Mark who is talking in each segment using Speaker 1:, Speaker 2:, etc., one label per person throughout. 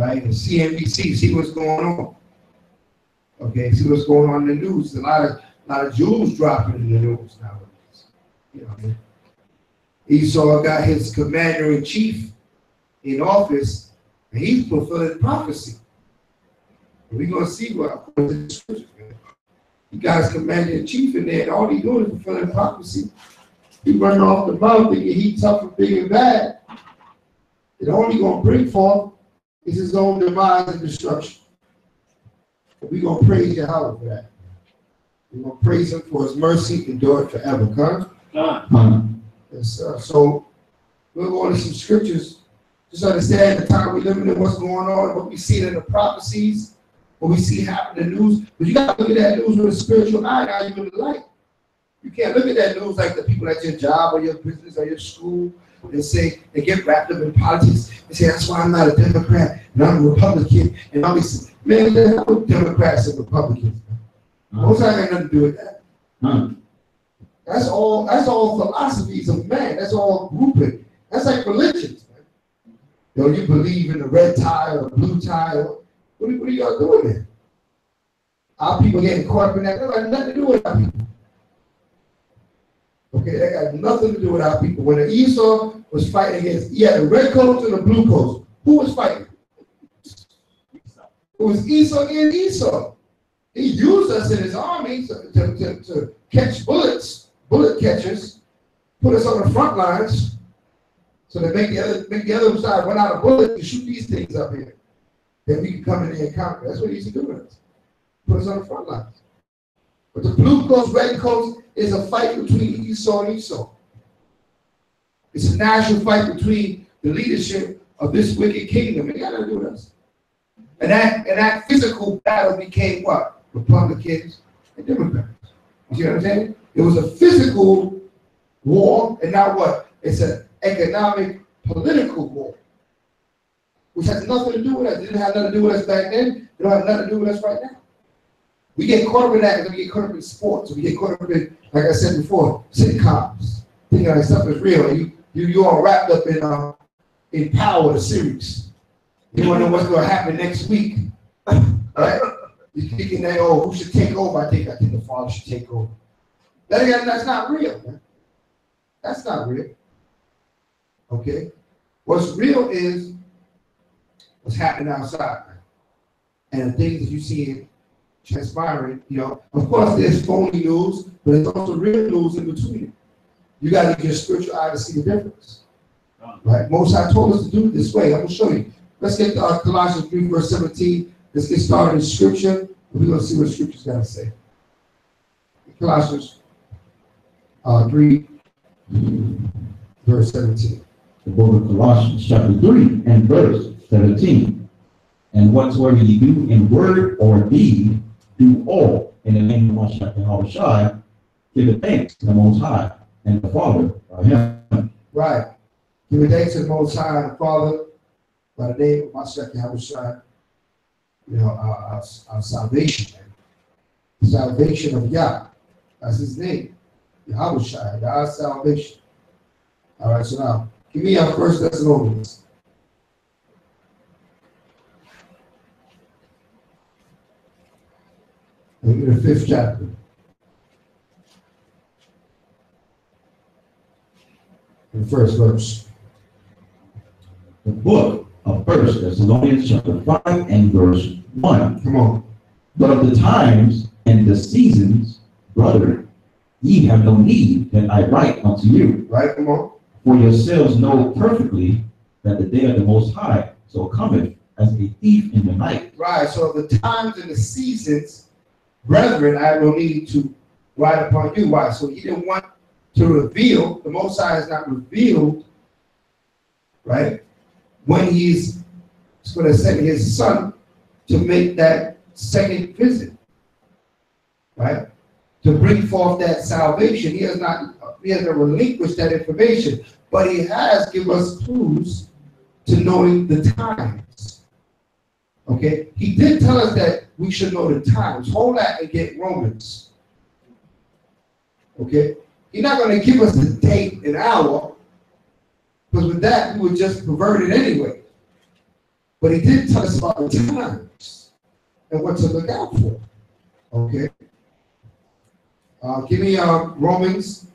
Speaker 1: right? And CNBC, see what's going on. Okay, see what's going on in the news. A lot of Jews dropping in the news nowadays. You know what I mean? Esau got his commander-in-chief in office, and he's fulfilling prophecy. We're going to see what according to the scriptures, man. He got his commander-in-chief in there, and all he's doing is fulfilling prophecy. He running off the mouth thinking he's tough and big and bad. It only going to bring forth is his own demise and destruction. We're going to praise Yahweh for that. We're going to praise him for his mercy, endure it forever. Come? Yes, so we'll go into some scriptures. Just understand the time we're living in, what's going on, what we see in the prophecies, what we see happen in the news. But you got to look at that news with a spiritual eye, now you're in the light. You can't look at that news like the people at your job or your business or your school and say, they get wrapped up in politics and say, that's why I'm not a Democrat and I'm a Republican. And all these, man, there's no Democrats and Republicans. Most of that got nothing to do with that. That's all philosophies of man. That's all grouping. That's like religions, man. You know, you believe in the red tie or the blue tie. What are y'all doing there? Our people getting caught up in that. That got nothing to do with our people. Okay, that got nothing to do with our people. When Esau was fighting against, he had the red coats and the blue coats. Who was fighting? It was Esau and Esau. He used us in his army to catch bullets, bullet catchers, put us on the front lines, so that make the other side run out of bullets to shoot these things up here. Then we can come in there and conquer. That's what he used to do with us. Put us on the front lines. But the blue coats, red coats is a fight between Esau and Esau. It's a national fight between the leadership of this wicked kingdom. It got nothing to do with us. And that physical battle became what? Republicans and Democrats. You see what I'm saying? It was a physical war, and now what? It's an economic, political war, which has nothing to do with us. It didn't have nothing to do with us back then. It don't have nothing to do with us right now. We get caught up in that, and we get caught up in sports. We get caught up in, like I said before, sitcoms. Thinking that stuff is real. And you all wrapped up in Power, the series. You want to know what's going to happen next week, right? You're thinking that, oh, who should take over? I think the father should take over. That's not real, man. That's not real. Okay? What's real is what's happening outside, man. And the things that you see transpiring, you know. Of course, there's phony news, but there's also real news in between it. You got to get your spiritual eye to see the difference. Right? Most High told us to do it this way. I'm going to show you. Let's get to Colossians 3, verse 17. Let's get started in Scripture. We're going to see what Scripture's got to say. Colossians 3, verse 17.
Speaker 2: The book of Colossians, chapter 3, and verse 17. And whatsoever ye do in word or deed, do all in the name of Yahushua, give it thanks to the Most High and the Father of Him.
Speaker 1: Right. Give it thanks to the Most High and the Father by the name of Yahushua. You know, our salvation, man. The salvation of Yah. That's his name. Yahushua, our salvation. All right, so now, give me our First Thessalonians. Look at the 5th chapter. The first verse.
Speaker 2: The book of 1 Thessalonians chapter 5 and verse 1.
Speaker 1: Come on.
Speaker 2: But of the times and the seasons, brethren, ye have no need that I write unto you.
Speaker 1: Right, come on.
Speaker 2: For yourselves know perfectly that the day of the Most High so cometh as a thief in the night.
Speaker 1: Right, so the times and the seasons, brethren, I have no need to write upon you. Why? So he didn't want to reveal, the Most High is not revealed, right? When he's going to send his son to make that second visit, right? To bring forth that salvation. He has not relinquished that information, but he has given us clues to knowing the times. Okay? He did tell us that we should know the times. Hold that and get Romans. Okay? He's not going to give us the date and hour, because with that, we would just pervert it anyway. But he did tell us about the times and what to look out for. Okay. Give me Romans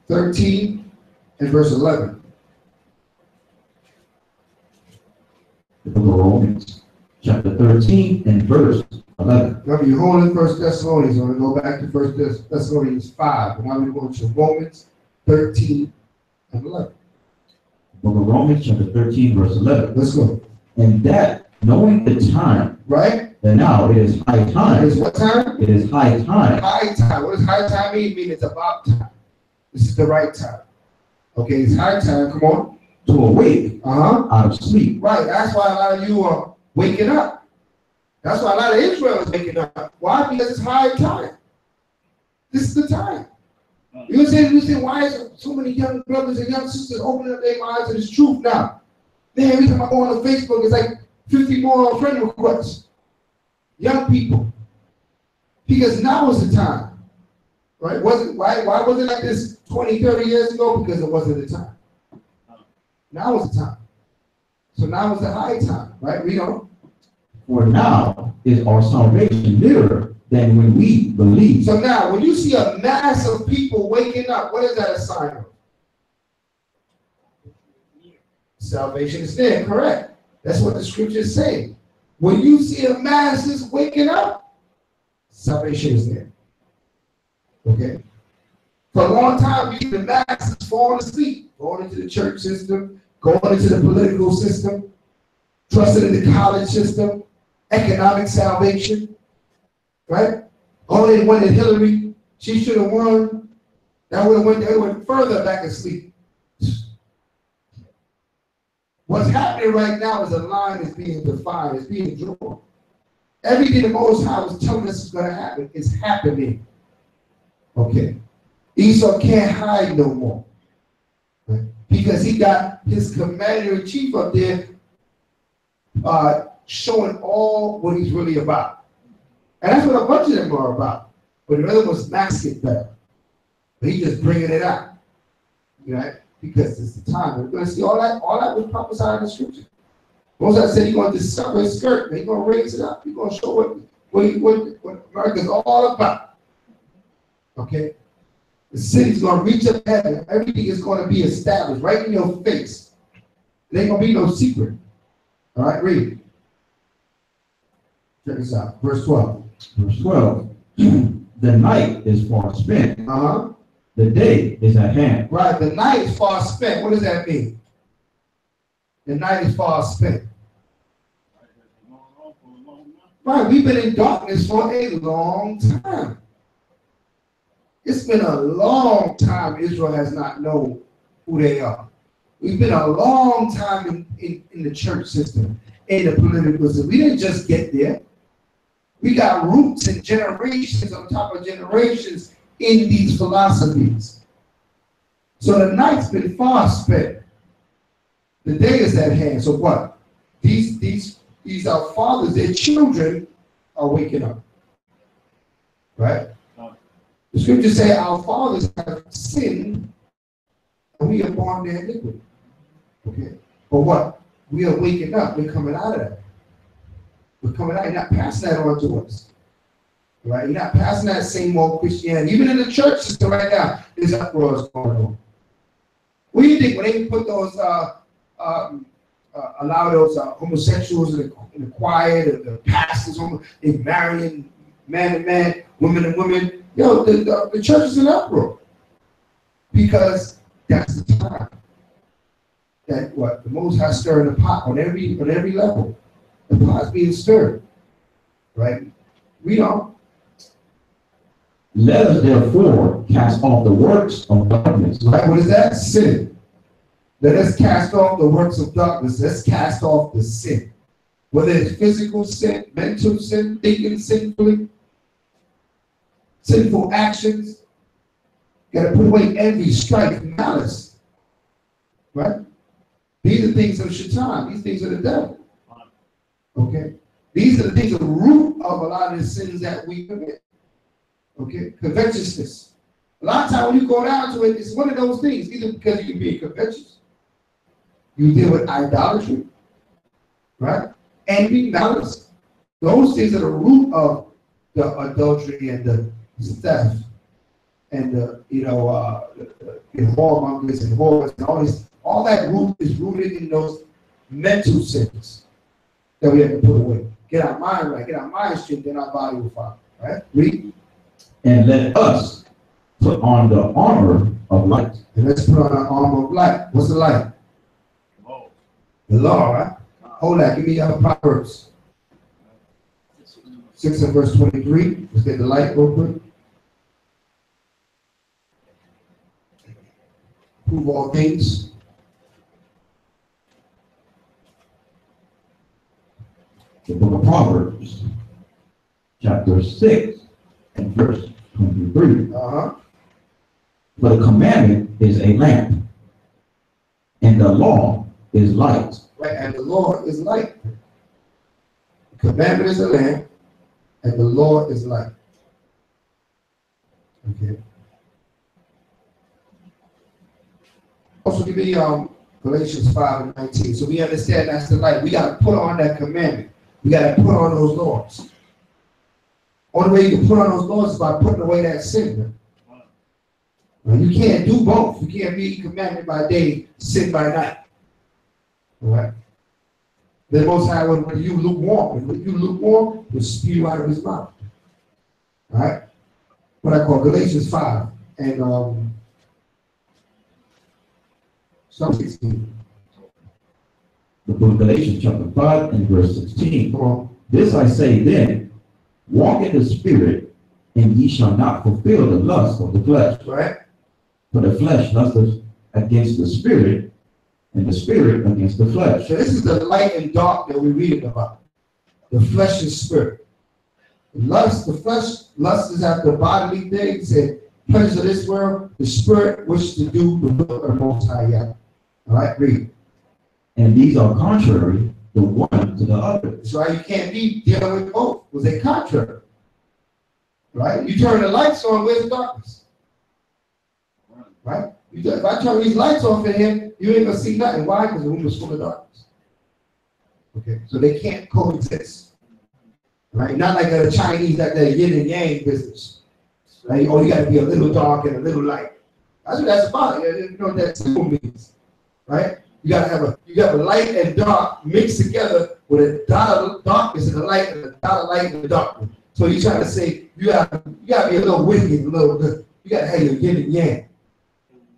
Speaker 1: 13 and verse 11.
Speaker 2: The book of Romans, chapter 13 and verse 11.
Speaker 1: Remember, you're holding 1 Thessalonians. I'm going to go back to 1 Thessalonians 5. And now we're going to Romans 13 and 11.
Speaker 2: The book of Romans, chapter 13, verse 11.
Speaker 1: Let's go.
Speaker 2: And that, knowing the time,
Speaker 1: right?
Speaker 2: And now it is high time.
Speaker 1: It is what time?
Speaker 2: It is high time.
Speaker 1: High time. What does high time mean? It means it's about time. This is the right time. Okay, it's high time. Come on.
Speaker 2: To awake out of sleep.
Speaker 1: Right. That's why a lot of you are waking up. That's why a lot of Israel is waking up. Why? Because it's high time. This is the time. You say, why is so many young brothers and young sisters opening up their minds to this truth now? Man, every time I go on Facebook, it's like 50 more friend requests. Young people. Because now is the time. Right? Why wasn't it like this 20, 30 years ago? Because it wasn't the time. Now is the time. So now is the high time, right? We know.
Speaker 2: For now is our salvation nearer than when we believe.
Speaker 1: So now, when you see a mass of people waking up, what is that a sign of? Salvation is there, correct. That's what the scriptures say. When you see a masses waking up, salvation is there. Okay? For a long time, you see the masses falling asleep, going into the church system, going into the political system, trusting in the college system, economic salvation, right? Oh, they wanted Hillary. She should have won. That would have went further back asleep. What's happening right now is a line is being defined, it's being drawn. Everything the Most High was telling us is going to happen is happening. Okay. Esau can't hide no more. Right? Because he got his commander-in-chief up there showing all what he's really about. And that's what a bunch of them are about. But the other one's masking better. But he's just bringing it out. Right? Because it's the time. We're going to see all that was prophesied in the scripture. Moses said he's going to discover his skirt, and he's going to raise it up. He's going to show what America's all about. Okay? The city's going to reach up heaven. Everything is going to be established right in your face. There ain't going to be no secret. All right, read. Check this out. Verse 12.
Speaker 2: Verse 12. The night is far spent. The day is at hand.
Speaker 1: Right, the night is far spent. What does that mean? The night is far spent. Right, we've been in darkness for a long time. It's been a long time Israel has not known who they are. We've been a long time in the church system, in the political system. We didn't just get there. We got roots and generations on top of generations in these philosophies. So the night's been far spent. The day is at hand. So what? These are fathers, their children are waking up. Right? The scriptures say our fathers have sinned and we are born their iniquity. Okay? But what? We are waking up. We're coming out of that. We're coming out. You're not passing that on to us. Right? You're not passing that same old Christianity. Even in the church system right now, there's uproars going on. What do you think when they put those, allow those homosexuals in the choir, the pastors, they marrying man and man, women and women? Yo, the church is in uproar. Because that's the time. That what? The Most High stirring the pot on every level. The pot's being stirred. Right? We don't.
Speaker 2: Let us therefore cast off the works of darkness.
Speaker 1: Right? What is that? Sin. Let us cast off the works of darkness. Let's cast off the sin. Whether it's physical sin, mental sin, thinking sinfully, sinful actions. You got to put away envy, strife, malice. Right? These are things of Shaitan. These things are the devil. Okay? These are the things, the root of a lot of the sins that we commit. Okay? Covetousness. A lot of times when you go down to it, it's one of those things. Either because you can be covetous, You deal with idolatry, right? Envy, malice. Those things are the root of the adultery and the theft and the whoremongers and whores and all this. All that root is rooted in those mental sins that we have to put away. Get our mind right, get our mind straight, then our body will follow. Right? Read.
Speaker 2: And let us put on the armor of light.
Speaker 1: And let's put on our armor of light. What's the light? The law, right? Hold that. Give me Proverbs 6 and verse 23. Let's get the light real quick. Prove all things.
Speaker 2: The book of Proverbs, chapter 6 and verse 23. For the commandment is a lamp, and the law is light.
Speaker 1: Right, and the law is light. The commandment is a lamp, and the law is light. Okay. Also give me Galatians 5 and 19. So we understand that's the light. We got to put on that commandment. We got to put on those laws. Only way you can put on those laws is by putting away that sin. Now, you can't do both. You can't be commanded by day, sin by night. All right? The Most High, when you lukewarm, will spew you out of his mouth. All right? What I call Galatians 5 and Psalm 16.
Speaker 2: The book of Galatians, chapter 5 and verse 16. This I say then, walk in the Spirit, and ye shall not fulfill the lust of the flesh.
Speaker 1: Right?
Speaker 2: For the flesh lusteth against the Spirit, and the Spirit against the flesh.
Speaker 1: So this is the light and dark that we're reading about. The flesh and spirit. The flesh is after bodily things and pleasures of this world. The spirit wishes to do the will of the Most High Yahweh. All right, read.
Speaker 2: And these are contrary the one to the other.
Speaker 1: That's why you can't be dealing with both, because they're contrary. Right? You turn the lights on, where's the darkness? Right? If I turn these lights off in here, you ain't gonna see nothing. Why? Because the room is full of darkness. Okay, so they can't coexist. Right? Not like the Chinese, like the yin and yang business. Right? Oh, you gotta be a little dark and a little light. That's what that's about. You know what that symbol means. Right? You got a light and dark mixed together with a dot of darkness and a light and a dot of light and a darkness. So you're trying to say you gotta be a little wicked, a little good. You gotta have your yin and yang.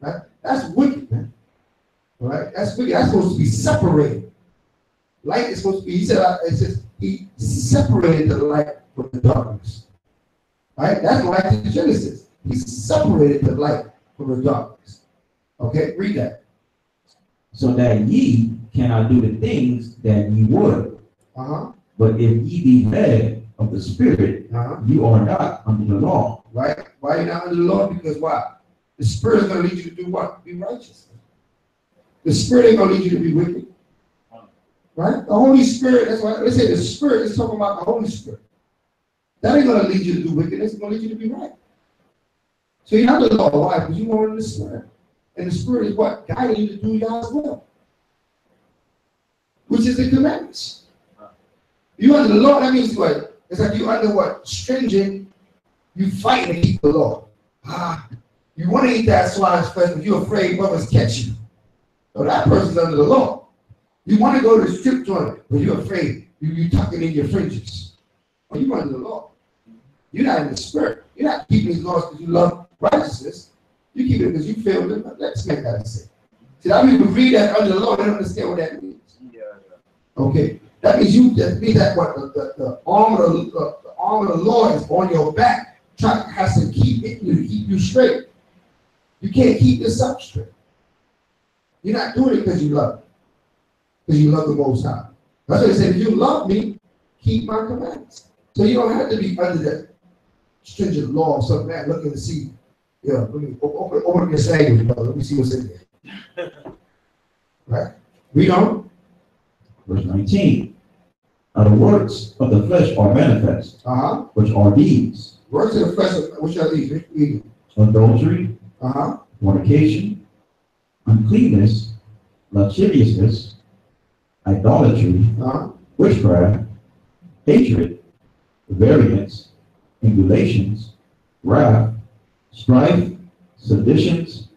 Speaker 1: Right? That's wicked, man. All right? That's wicked. That's supposed to be separated. Light is supposed to be, he separated the light from the darkness. Right? That's why in Genesis. He separated the light from the darkness. Okay, read that.
Speaker 2: So that ye cannot do the things that ye would. But if ye be led of the Spirit, you are not under the law.
Speaker 1: Right? Why are you not under the law? Because why? The Spirit is going to lead you to do what? Be righteous. The Spirit ain't going to lead you to be wicked. Right? The Holy Spirit, that's why they say the Spirit is talking about the Holy Spirit. That ain't going to lead you to do wickedness. It's going to lead you to be right. So you're not under the law. Why? Because you're more in the Spirit. And the Spirit is what? Guiding you to do God's will. Which is the commandments. You under the law, that means what? It's like you under what? Stringent. You fighting to keep the law. You want to eat that swine's flesh, but you're afraid brothers catch you. So that person's under the law. You want to go to the strip joint, but you're afraid. You tucking in your fringes. Well, you're under the law. You're not in the Spirit. You're not keeping these laws because you love righteousness. You keep it because you feel them. Let's make that say. See, that means we read that under the law, they don't understand what that means. Okay. That means that what the arm of the law is on your back, has to keep you straight. You can't keep yourself straight. You're not doing it because you love it. Because you love the Most High. That's why they say, if you love me, keep my commandments. So you don't have to be under that stringent law of some man looking to see. Yeah, let me open your language, brother. Let me see what's in there. Right? Read on.
Speaker 2: Verse 19. The works of the flesh are manifest, which are these.
Speaker 1: Works of the flesh, which are these? Read.
Speaker 2: Adultery, fornication, uncleanness, lasciviousness, idolatry, witchcraft, hatred, variance, emulations, wrath, strife, seditions,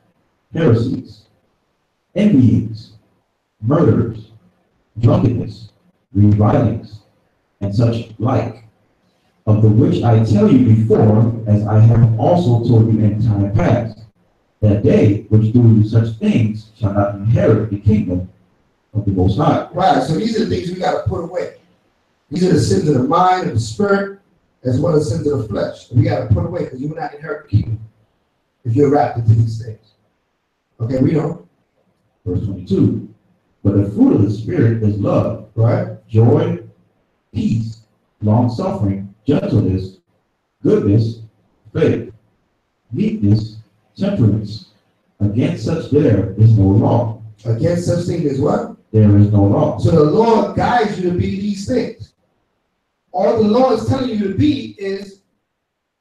Speaker 2: heresies, envyings, murders, drunkenness, revilings, and such like, of the which I tell you before, as I have also told you in time past, that they which do such things shall not inherit the kingdom of the Most High.
Speaker 1: Right, so these are the things we got to put away. These are the sins of the mind, of the spirit, as well as sins of the flesh. We got to put away because you will not inherit the kingdom if you're wrapped into these things. Okay, read on.
Speaker 2: Verse 22. But the fruit of the Spirit is love,
Speaker 1: right?
Speaker 2: Joy, peace, long-suffering, gentleness, goodness, faith, meekness, temperance. Against such there is no law.
Speaker 1: Against such things is what?
Speaker 2: There is no law.
Speaker 1: So the Lord guides you to be these things. All the Lord is telling you to be is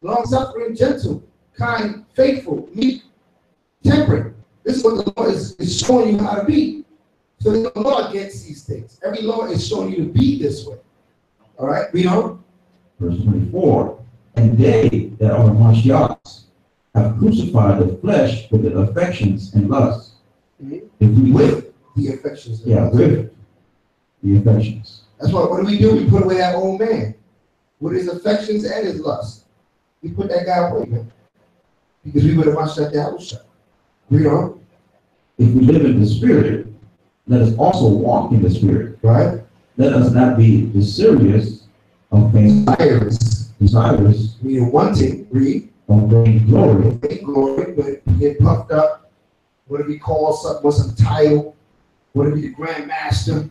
Speaker 1: long-suffering, gentle, kind, faithful, meek, temperate. This is what the Lord is showing you how to be. So the Lord gets these things. Every Lord is showing you to be this way. All right, read on.
Speaker 2: Verse 24. And they that are Mashiachs have crucified the flesh with the affections and lusts.
Speaker 1: Mm-hmm.
Speaker 2: If we
Speaker 1: with the affections.
Speaker 2: With the affections.
Speaker 1: That's what do? We put away that old man with his affections and his lust. We put that guy away, man. Because we would have watched that down shut. Read on.
Speaker 2: If we live in the Spirit, let us also walk in the Spirit.
Speaker 1: Right?
Speaker 2: Let us not be desirous of things. Desirous.
Speaker 1: Meaning wanting. Read.
Speaker 2: Of vain glory.
Speaker 1: Vain glory, but get puffed up. What if he calls something with some title? What if he the Grand Master?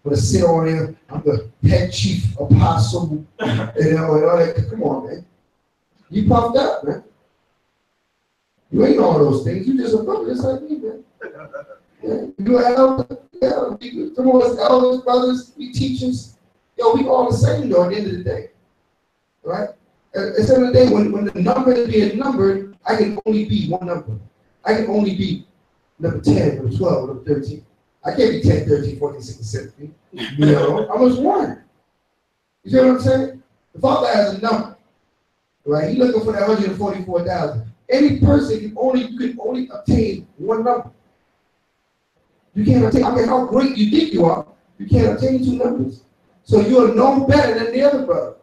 Speaker 1: What to sit on him? I'm the head chief apostle. And all that. Come on, man. You puffed up, man. You ain't all those things. You just a brother just like me, man. Yeah. You an elder. Yeah. Some of us elders, brothers, we teachers. Yo, we all the same though at the end of the day. Right? At the end of the day, when the number is being numbered, I can only be one number. I can only be number 10, number 12, number 13. I can't be 10, 13, 14, 16, 17. You know, I was one. You see what I'm saying? The Father has a number. Right? He's looking for that 144,000. Any person you can only obtain one number. You can't obtain, I mean, how great you think you are, you can't obtain two numbers. So you're no better than the other brother.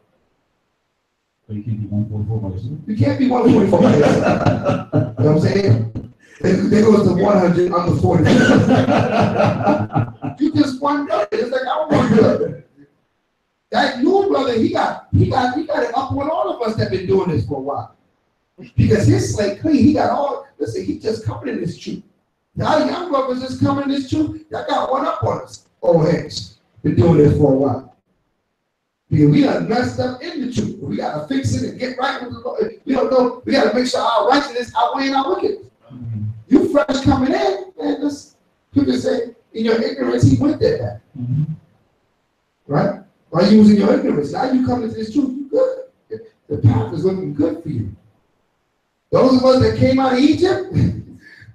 Speaker 2: So you can't be 144 by yourself?
Speaker 1: You can't be 144 by yourself. You know what I'm saying? There goes the 100, I'm the 40. You just one brother. It's like I'm one brother. That new brother, he got it up with all of us that been doing this for a while. Because his slate clean, he got all, listen, he just coming in this truth. Now the young brothers just coming in this truth, y'all got one up on us. Old heads, been doing this for a while. Because we done messed up in the truth. We got to fix it and get right with the Lord. We don't know, we got to make sure our righteousness outweighing our wickedness. Mm-hmm. You fresh coming in, man, just, people say, in your ignorance, he went there. Mm-hmm. Right? By using your ignorance. Now you come into this truth, you good. The path is looking good for you. Those of us that came out of Egypt,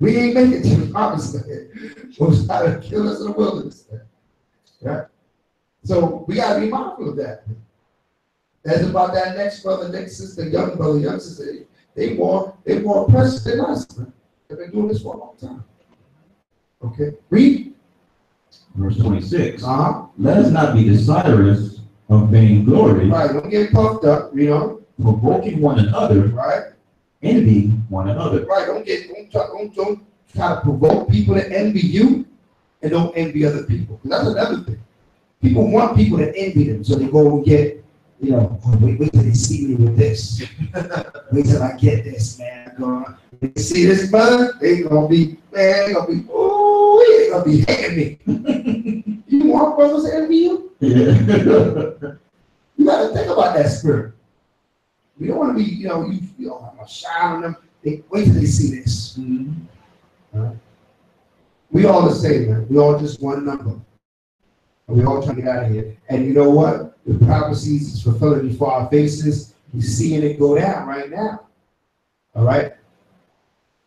Speaker 1: we ain't make it to the promised land. Most try to kill us in the wilderness. Right? So we gotta be mindful of that. As about that next brother, next sister, young brother, young sister, they more precious than us. Man. They've been doing this for a long time. Okay, read.
Speaker 2: Verse 26. Let us not be desirous of vain glory.
Speaker 1: Right, don't get puffed up, you know.
Speaker 2: Provoking one another.
Speaker 1: Right.
Speaker 2: Envying one another.
Speaker 1: Right, don't try to provoke people to envy you and don't envy other people. That's another thing. People want people to envy them, so they go and get, you know, oh, wait till they see me with this. Wait till I get this, man. They see this brother, they gonna be hating me. You want brothers to envy you? Yeah. You gotta think about that spirit. We don't want to be, you know, I'm gonna shine on them. Wait till they see this. Mm-hmm. Right. We all the same, man. We all just one number. And we all trying to get out of here. And you know what? The prophecies is fulfilling before our faces. We're seeing it go down right now. All right?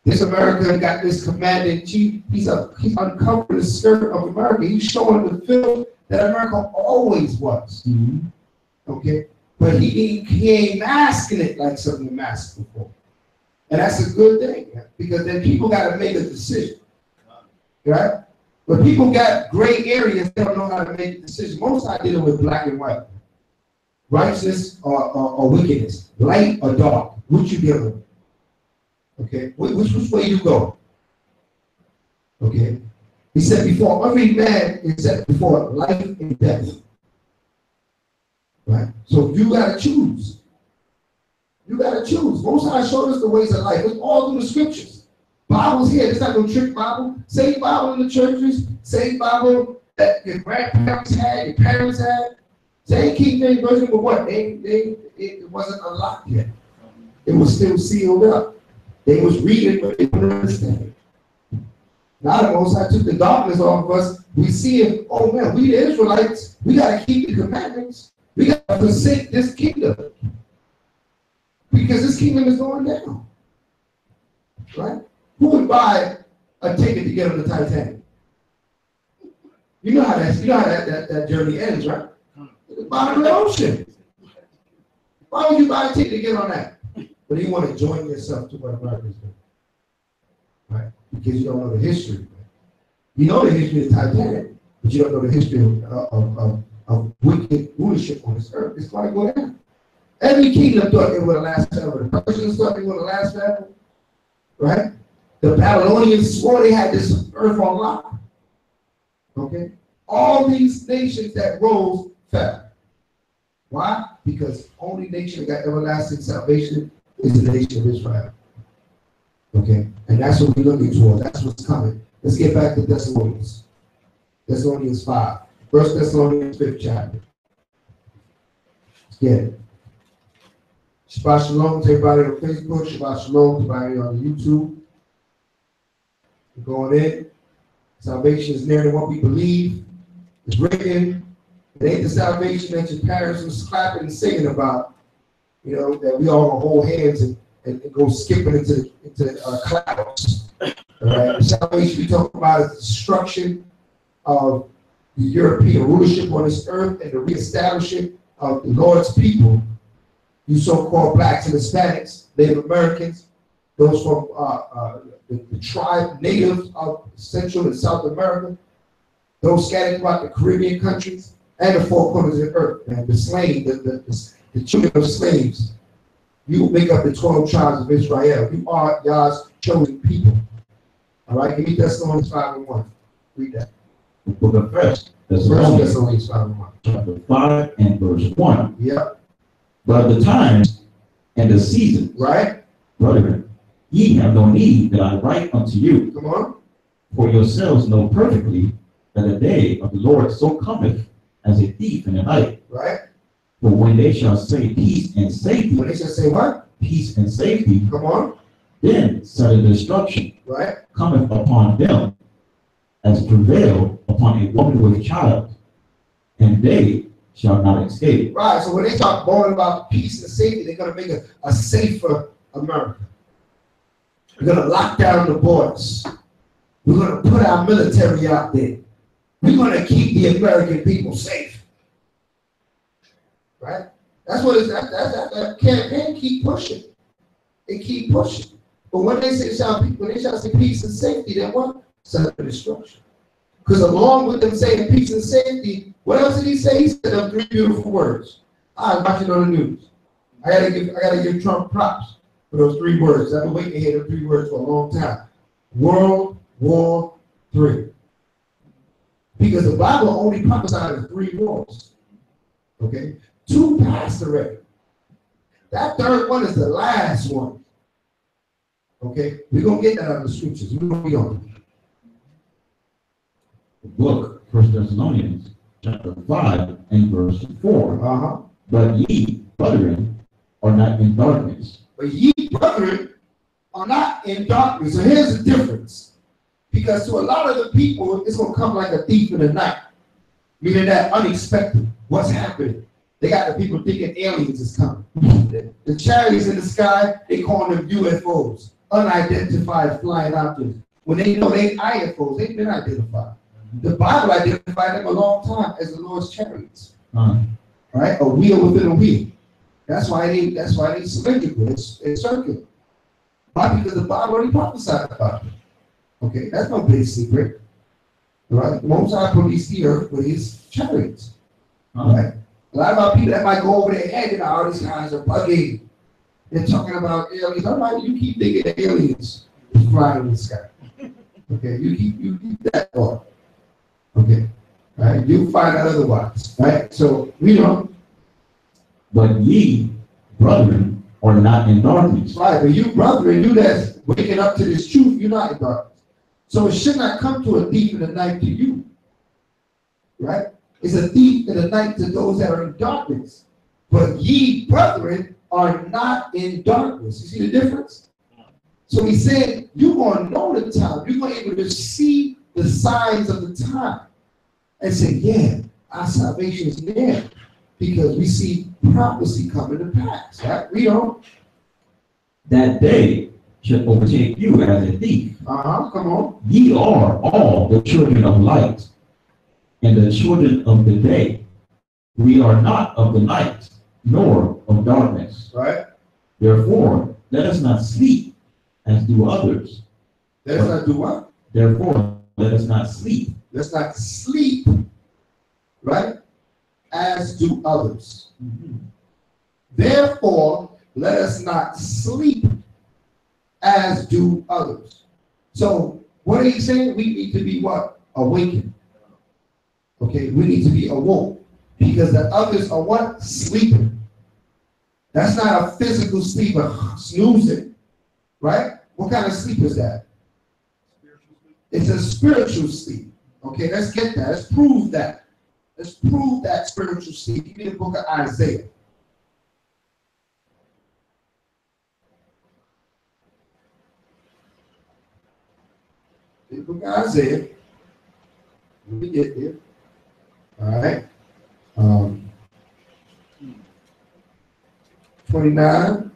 Speaker 1: This America got this commander in chief. He's uncovering the skirt of America. He's showing the film that America always was.
Speaker 2: Mm-hmm.
Speaker 1: Okay? But he ain't masking it like something masked before. And that's a good thing, because then people got to make a decision. Right? But people got gray areas, they don't know how to make a decision. Most I deal with black and white. Righteousness or wickedness. Light or dark. Which you dealing with? Okay, which way you go? Okay, he said before every man is set before life and death. Right? So you gotta choose. You gotta choose. Most High showed us the ways of life. It's all through the scriptures. Bible's here. It's not no trick Bible. Same Bible in the churches. Same Bible that your grandparents had, your parents had. Same King James Version, but what? It wasn't unlocked yet. It was still sealed up. They was reading, but they didn't understand it. Now the Most High took the darkness off of us. We see it, oh man, we the Israelites, we got to keep the commandments. We got to forsake this kingdom. Because this kingdom is going down. Right? Who would buy a ticket to get on the Titanic? You know how that journey ends, right? At the bottom of the ocean. Why would you buy a ticket to get on that? But you want to join yourself to what America's doing, right? Because you don't know the history. Right? You know the history of the Titanic, but you don't know the history of wicked rulership on this earth. It's going to go down. Every kingdom thought it would last forever. The Persians thought it would last forever, right? The Babylonians swore they had this earth on lock. Okay? All these nations that rose fell. Why? Because only nation that got everlasting salvation is the nation of Israel. Okay? And that's what we're looking towards. That's what's coming. Let's get back to Thessalonians. Thessalonians 5. 1 Thessalonians 5th chapter. Let's get it. Shabbat shalom to everybody on Facebook. Shabbat shalom to everybody on YouTube. We're going in. Salvation is nearer than what we believe. It's written. It ain't the salvation that your parents was clapping and singing about. You know, that we all gonna hold hands and go skipping into clouds. All right? The salvation we talk about is the destruction of the European rulership on this earth and the reestablishment of the Lord's people, you so-called blacks and Hispanics, Native Americans, those from the tribe natives of Central and South America, those scattered throughout the Caribbean countries and the four corners of the earth, and the slaves, the children of slaves. You make up the 12 tribes of Israel. You are God's chosen people. All right, give me Thessalonians 5:1. Read that.
Speaker 2: The book of First
Speaker 1: Thessalonians 5:1.
Speaker 2: Chapter 5 and verse 1.
Speaker 1: Yep.
Speaker 2: But the times and the seasons,
Speaker 1: right,
Speaker 2: brethren, ye have no need that I write unto you.
Speaker 1: Come on.
Speaker 2: For yourselves know perfectly that the day of the Lord so cometh as a thief in the night.
Speaker 1: Right.
Speaker 2: For when they shall say peace and safety.
Speaker 1: When they shall say what?
Speaker 2: Peace and safety.
Speaker 1: Come on.
Speaker 2: Then sudden destruction.
Speaker 1: Right.
Speaker 2: Cometh upon them as prevail upon a woman with child, and they shall not escape.
Speaker 1: Right. So when they start boring about peace and safety, they're going to make a safer America. We're going to lock down the borders. We're going to put our military out there. We're going to keep the American people safe. Right? That's what it's that campaign keep pushing. They keep pushing. But when they say peace and safety, then what? Sudden destruction. Because along with them saying peace and safety, what else did he say? He said them three beautiful words. I was watching on the news. I gotta give Trump props for those three words. I've been waiting to hear those three words for a long time. World War III. Because the Bible only prophesied of 3 wars. Okay? 2 passed already. That third one is the last one. Okay? We're going to get that out of the scriptures. We're going to be on it.
Speaker 2: The book, 1 Thessalonians, chapter 5 and verse 4. But ye, brethren, are not in darkness.
Speaker 1: But ye, brethren, are not in darkness. So here's the difference. Because to a lot of the people, it's going to come like a thief in the night. Meaning that unexpected. What's happening? They got the people thinking aliens is coming. The chariots in the sky, they call them UFOs. unidentified flying objects. When they know they IFOs, they've been identified. The Bible identified them a long time as the Lord's chariots. Right? A wheel within a wheel. That's why they cylindrical. It's circular. Why? Because the Bible already prophesied about it. Okay, that's no big secret. Right? The Most High police the earth with his chariots. Right? A lot of our people that might go over their head, all these guys are bugging. They're talking about aliens. All right, you keep thinking the aliens flying in the sky. Okay, you keep that thought. Okay, right? You find out otherwise, right? So we don't.
Speaker 2: But ye, brethren, are not in darkness.
Speaker 1: Right, but you, brethren, you that's waking up to this truth, you're not in darkness. So it should not come to a thief in the night to you. Right? It's a thief in the night to those that are in darkness. But ye, brethren, are not in darkness. You see the difference? So he said, you're going to know the time. You're going to be able to see the signs of the time. And say, yeah, our salvation is near. Because we see prophecy coming to pass. Right? We don't.
Speaker 2: That day should overtake you as a thief.
Speaker 1: Come on.
Speaker 2: Ye are all the children of light and the children of the day. We are not of the night, nor of darkness.
Speaker 1: Right.
Speaker 2: Therefore, let us not sleep as do others.
Speaker 1: Let us not do what?
Speaker 2: Therefore, let us not sleep.
Speaker 1: Let's not sleep, right? As do others. Therefore, let us not sleep as do others. So, what are you saying? We need to be what? Awakened. Okay, we need to be awoke. Because the others are what? Sleeping. That's not a physical sleep, snoozing. Right? What kind of sleep is that? It's a spiritual sleep. Okay, let's get that. Let's prove that. Let's prove that spiritual sleep. Give me the book of Isaiah. The book of Isaiah. Let me get there. All right. 29.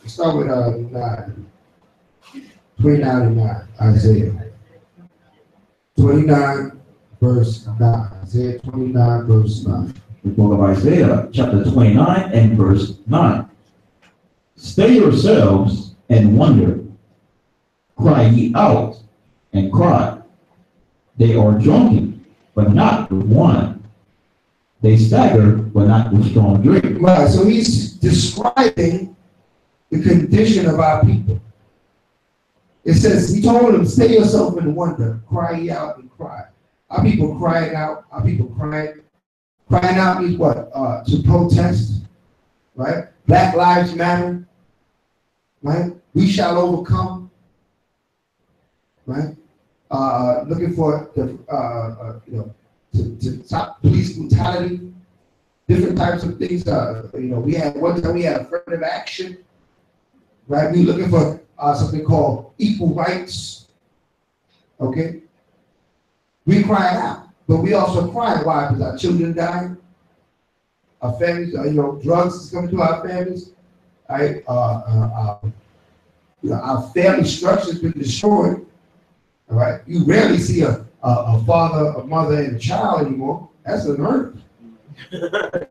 Speaker 1: Start with 9. 29 and 9. Isaiah. 29 verse 9. Isaiah 29 verse 9.
Speaker 2: The book of Isaiah, chapter 29 and verse 9. Stay yourselves and wonder. Cry ye out and cry. They are drunken, but not with wine. They stagger, but not with strong drink.
Speaker 1: Right, so he's describing the condition of our people. It says, he told them, stay yourself in wonder, cry ye out and cry. Our people crying out, our people crying. Crying out means what? To protest, right? Black Lives Matter, right? We shall overcome, right? Looking for the, to stop police brutality, different types of things. We had one time we had affirmative action, right? We looking for something called equal rights. Okay, we crying out, but we also crying. Why? Because our children dying, our families, drugs is coming to our families, right? Our family structure has been destroyed. All right, you rarely see a father, a mother, and a child anymore. That's unheard of.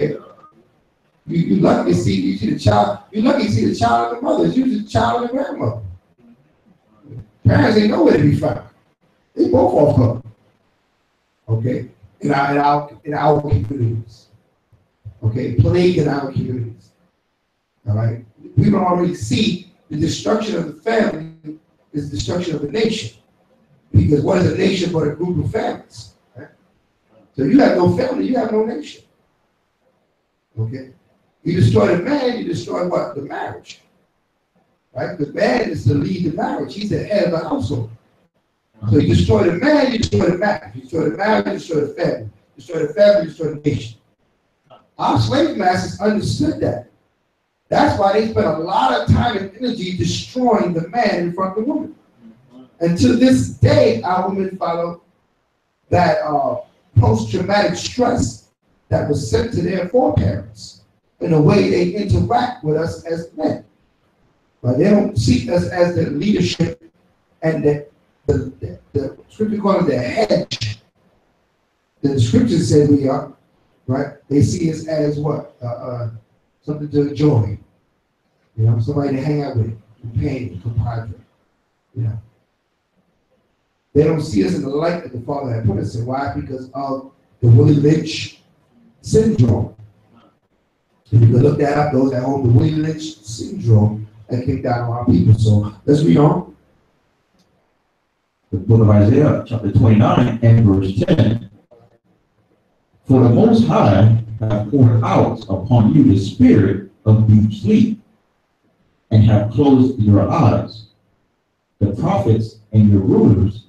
Speaker 1: You lucky to see the child. You lucky to see the child and the mother. It's usually the child and the grandmother. Parents ain't nowhere to be found. They both off color. Okay, in our communities. Okay, plague in our communities. All right, we don't already see the destruction of the family is the destruction of the nation. Because what is a nation but a group of families? Right? So you have no family, you have no nation. Okay? You destroy the man, you destroy what? The marriage. Right? The man is to lead the marriage. He's the head of the household. So you destroy the man, you destroy the marriage. You destroy the marriage, you destroy the family. You destroy the family, you destroy the nation. Our slave masters understood that. That's why they spent a lot of time and energy destroying the man in front of the woman. And to this day, our women follow that post-traumatic stress that was sent to their foreparents in the way they interact with us as men. But they don't see us as the leadership and the scripture call it the hedge. The scripture said we are, right? They see us as what? Something to enjoy. You know, somebody to hang out with, companion, compadre. You know. They don't see us in the light that the Father had put us in. Why? Because of the Willie Lynch syndrome. If you can look that up, those at home, the Willie Lynch syndrome that came down on our people. So let's read on.
Speaker 2: The book of Isaiah, chapter 29 and verse 10. For the Most High hath poured out upon you the spirit of deep sleep, and have closed your eyes. The prophets and your rulers,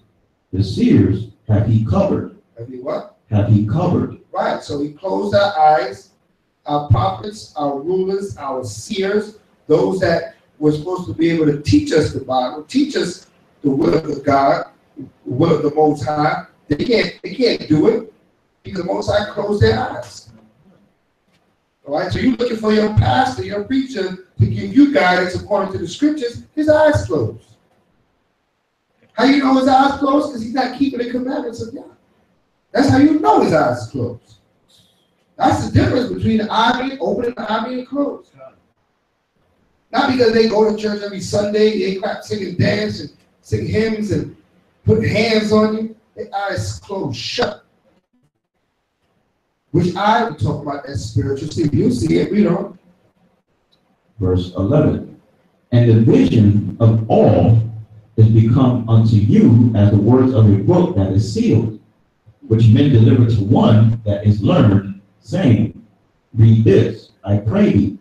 Speaker 2: the seers, have he covered.
Speaker 1: Have he what?
Speaker 2: Have he covered.
Speaker 1: Right, so he closed our eyes, our prophets, our rulers, our seers, those that were supposed to be able to teach us the Bible, teach us the will of God, the will of the Most High. They can't do it because the Most High closed their eyes. All right, so you're looking for your pastor, your preacher, to give you guidance according to the scriptures, his eyes closed. How you know his eyes closed? Because he's not keeping the commandments of God. That's how you know his eyes closed. That's the difference between the eye being open and the eye being closed. Not because they go to church every Sunday, they clap, sing and dance and sing hymns and put hands on you. Their eyes closed shut. Which eye we talk about that spiritual sleep. You see it, read on.
Speaker 2: Verse 11. And the vision of all is become unto you as the words of a book that is sealed, which men deliver to one that is learned, saying, read this, I pray thee.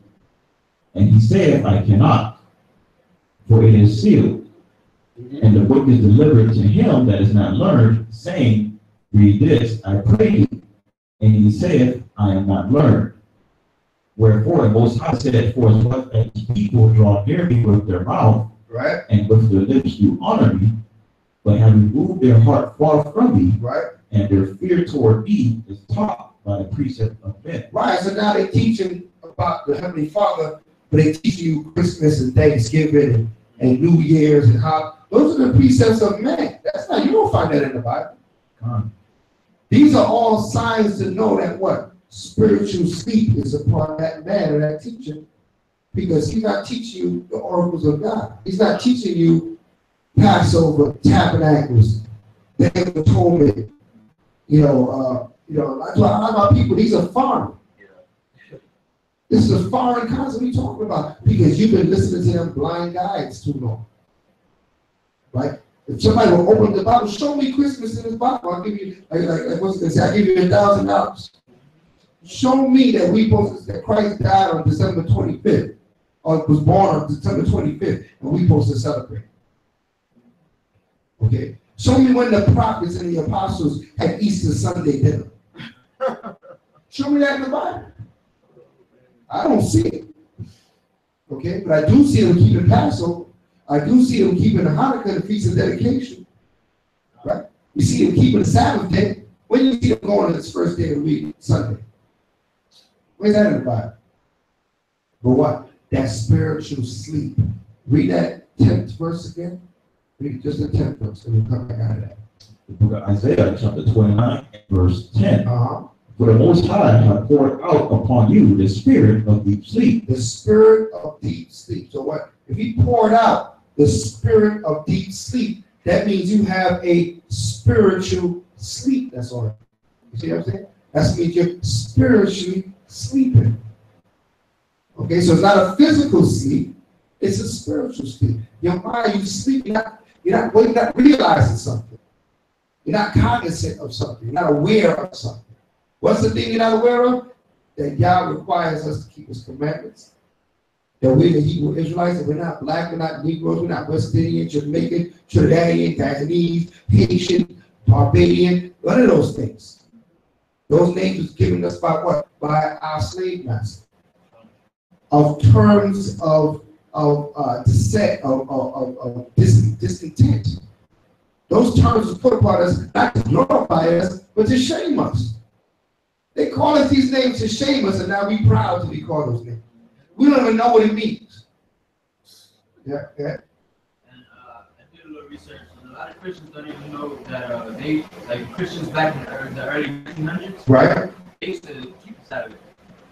Speaker 2: And he saith, I cannot, for it is sealed. And the book is delivered to him that is not learned, saying, read this, I pray thee. And he saith, I am not learned. Wherefore the Most High said, for as much as people draw near me with their mouth, right, and with their lips do honor me, but have removed their heart far from me, right, and their fear toward me is taught by the precept of men. Right, so now they're teaching about the Heavenly Father, but they teach you Christmas and Thanksgiving and New Year's and how those are the precepts of man. That's not, you don't find that in the Bible. These are all signs to know that what? Spiritual sleep is upon that man or that teacher, because he's not teaching you the oracles of God. He's not teaching you Passover, tabernacles, Day of Atonement. A lot of people, these are foreign. This is a foreign concept we're talking about because you've been listening to them blind guides too long. Right? If somebody will open the Bible, show me Christmas in this Bible, I'll give you, what's it say? I'll give you $1,000. Show me that Christ died on December 25th, or was born on December 25th, and we supposed to celebrate. Okay? Show me when the prophets and the apostles had Easter Sunday dinner. Show me that in the Bible. I don't see it. Okay? But I do see them keeping Passover. I do see them keeping the Hanukkah, the Feast of Dedication. Right? You see them keeping the Sabbath day. When you see them going on this first day of the week, Sunday? Where's that in the Bible? But what? That spiritual sleep. Read that 10th verse again. Read just the 10th verse, and we'll come back out of that. The book of Isaiah, chapter 29, verse 10. For the Most High hath poured out upon you the spirit of deep sleep. The spirit of deep sleep. So what? If he poured out the spirit of deep sleep, that means you have a spiritual sleep. That's all. You see what I'm saying? That means you're spiritually sleeping. Okay, so it's not a physical sleep, it's a spiritual sleep. Your mind, you sleep, you're not realizing something. You're not cognizant of something. You're not aware of something. What's the thing you're not aware of? That God requires us to keep his commandments. That we're the Hebrew Israelites, that we're not black, we're not Negroes, we're not West Indian, Jamaican, Trinidadian, Guyanese, Haitian, Barbadian, none of those things. Those names was given us by what? By our slave master. Of terms of discontent.
Speaker 1: Those terms are put upon us not to glorify us, but to shame us. They call us these names to shame us, and now we're proud to be called those names. We don't even know what it means. Yeah.
Speaker 3: And I did a little research, and a lot of Christians don't even know that they, like Christians back in the early 1900s,
Speaker 1: right?
Speaker 3: They used to keep the Sabbath.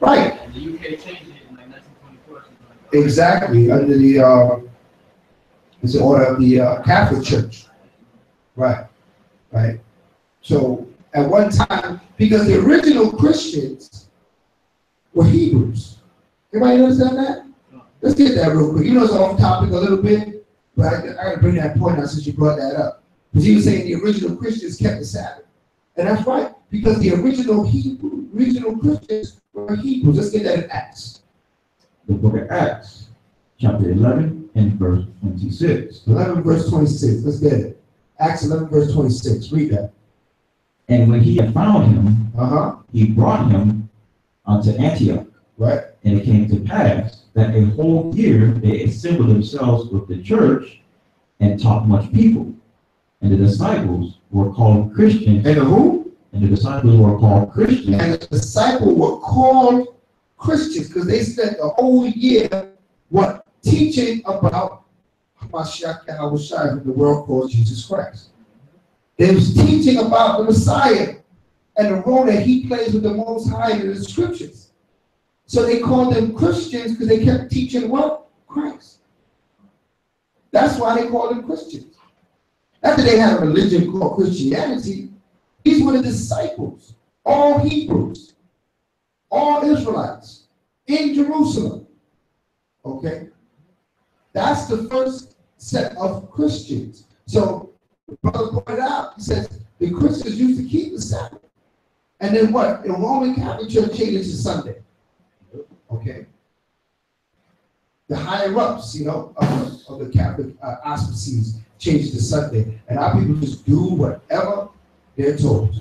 Speaker 1: Right.
Speaker 3: And the UK changed it in like 1924 or something like that.
Speaker 1: Exactly, under the it's the order of the Catholic Church. Right. So at one time, because the original Christians were Hebrews. Everybody understand that? Let's get that real quick. You know it's off topic a little bit, but I got to bring that point out since you brought that up. Because he was saying the original Christians kept the Sabbath. And that's right, because the original Christians were Hebrews. Let's get that in Acts.
Speaker 2: The book of Acts, chapter 11 and verse 26.
Speaker 1: 11 verse 26. Let's get it. Acts 11 verse 26. Read that.
Speaker 2: And when he had found him, he brought him unto Antioch.
Speaker 1: Right.
Speaker 2: And it came to pass that a whole year they assembled themselves with the church and taught much people. And the disciples were called Christians.
Speaker 1: And the who?
Speaker 2: And the disciples were called Christians.
Speaker 1: And the disciples were called Christians because they spent the whole year, what? Teaching about Hamashiach Yahushua, who the world calls Jesus Christ. They was teaching about the Messiah and the role that he plays with the Most High in the scriptures. So they called them Christians because they kept teaching what? Christ. That's why they called them Christians. After they had a religion called Christianity, these were the disciples, all Hebrews, all Israelites in Jerusalem. Okay? That's the first set of Christians. So the brother pointed out, he says the Christians used to keep the Sabbath. And then what? The Roman Catholic Church changed it to Sunday. Okay? The higher ups, of the Catholic auspices changed to Sunday. And our people just do whatever they're told.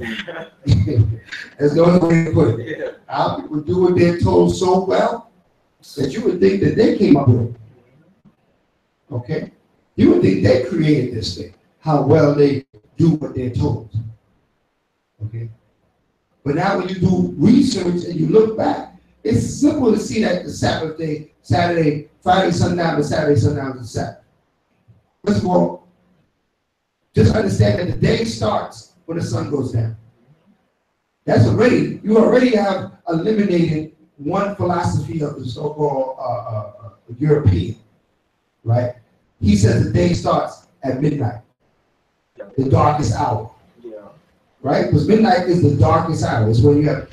Speaker 1: There's no other way to put it. Our people do what they're told so well that you would think that they came up with it. Okay? You would think they created this thing, how well they do what they're told. Okay? But now when you do research and you look back, it's simple to see that the Sabbath day, Saturday, Friday, sundown, and Saturday, sundown is the Sabbath. First of all, just understand that the day starts when the sun goes down. You already have eliminated one philosophy of the so-called European, right? He says the day starts at midnight, the darkest hour, right? Because midnight is the darkest hour. It's when you have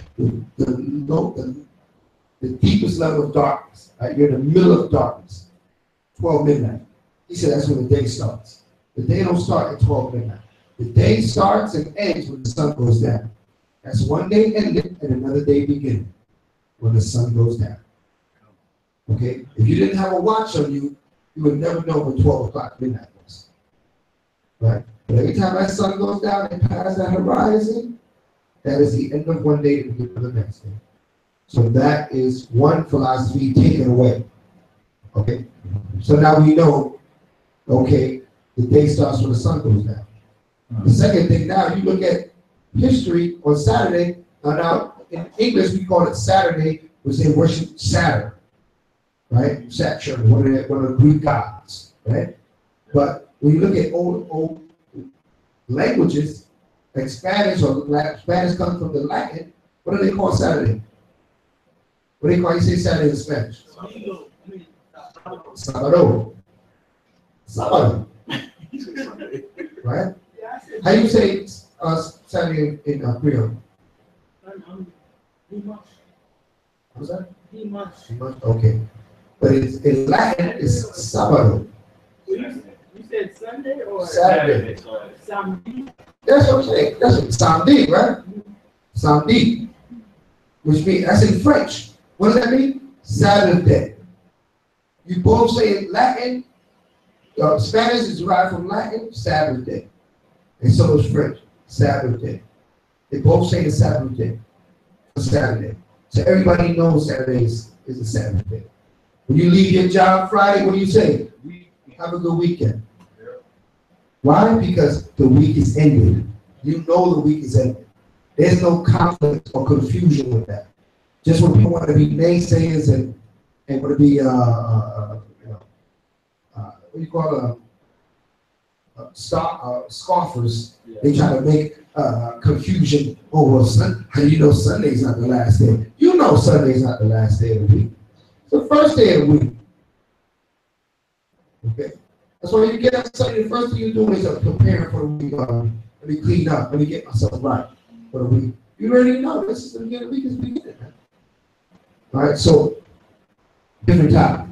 Speaker 1: the deepest level of darkness, right? You're in the middle of darkness, 12 midnight. He said that's when the day starts. The day don't start at 12 midnight. The day starts and ends when the sun goes down. That's one day ending and another day beginning when the sun goes down. Okay? If you didn't have a watch on you, you would never know when 12 o'clock midnight was. Right? But every time that sun goes down and past that horizon, that is the end of one day and the beginning of the next day. So that is one philosophy taken away. Okay? So now we know, okay, the day starts when the sun goes down. The second thing, now you look at history on Saturday. Now in English we call it Saturday, which they worship Saturn, right? Saturn, one of the Greek gods, right? But when you look at old languages, like Spanish or Spanish comes from the Latin, what do they call Saturday? What do they call? You say Saturday in Spanish? Sábado. Sábado. Right? How you say Saturday in Creole? What's that? Okay. But in Latin, it's Sábado.
Speaker 4: You said Sunday or
Speaker 1: Saturday.
Speaker 4: Sunday?
Speaker 1: That's what I'm saying. That's it. Samedi, right? Samedi. Which means, that's in French. What does that mean? Saturday. You both say in Latin, Spanish is derived from Latin, Saturday. And so is French, Saturday. They both say the Saturday. Saturday. So everybody knows Saturday is a Saturday. When you leave your job Friday, what do you say? Have a good weekend. Why? Because the week is ended. You know the week is ended. There's no conflict or confusion with that. Just when people want to be naysayers and want to be, what do you call scoffers, they try to make confusion over Sunday. How do you know Sunday's not the last day? You know Sunday's not the last day of the week. It's the first day of the week. Okay? That's why you get up Sunday, the first thing you do is prepare for the week. Let me clean up. Let me get myself right for the week. You already know this is the beginning of the week is beginning. All right, so different topic.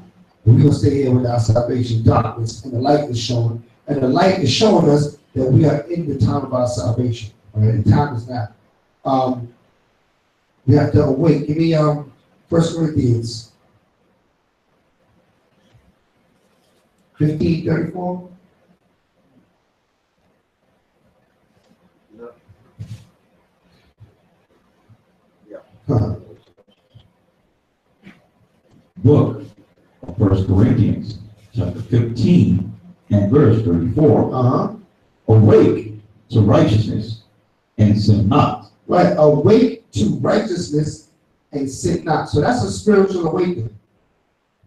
Speaker 1: We're going to stay here with our salvation darkness, and the light is showing. And the light is showing us that we are in the time of our salvation. All right, the time is now. We have to awake. Give me 1 Corinthians 15:34.
Speaker 2: Book of 1 Corinthians, chapter 15, and verse 34. Awake to righteousness and sin not.
Speaker 1: Right, awake to righteousness and sin not. So that's a spiritual awakening.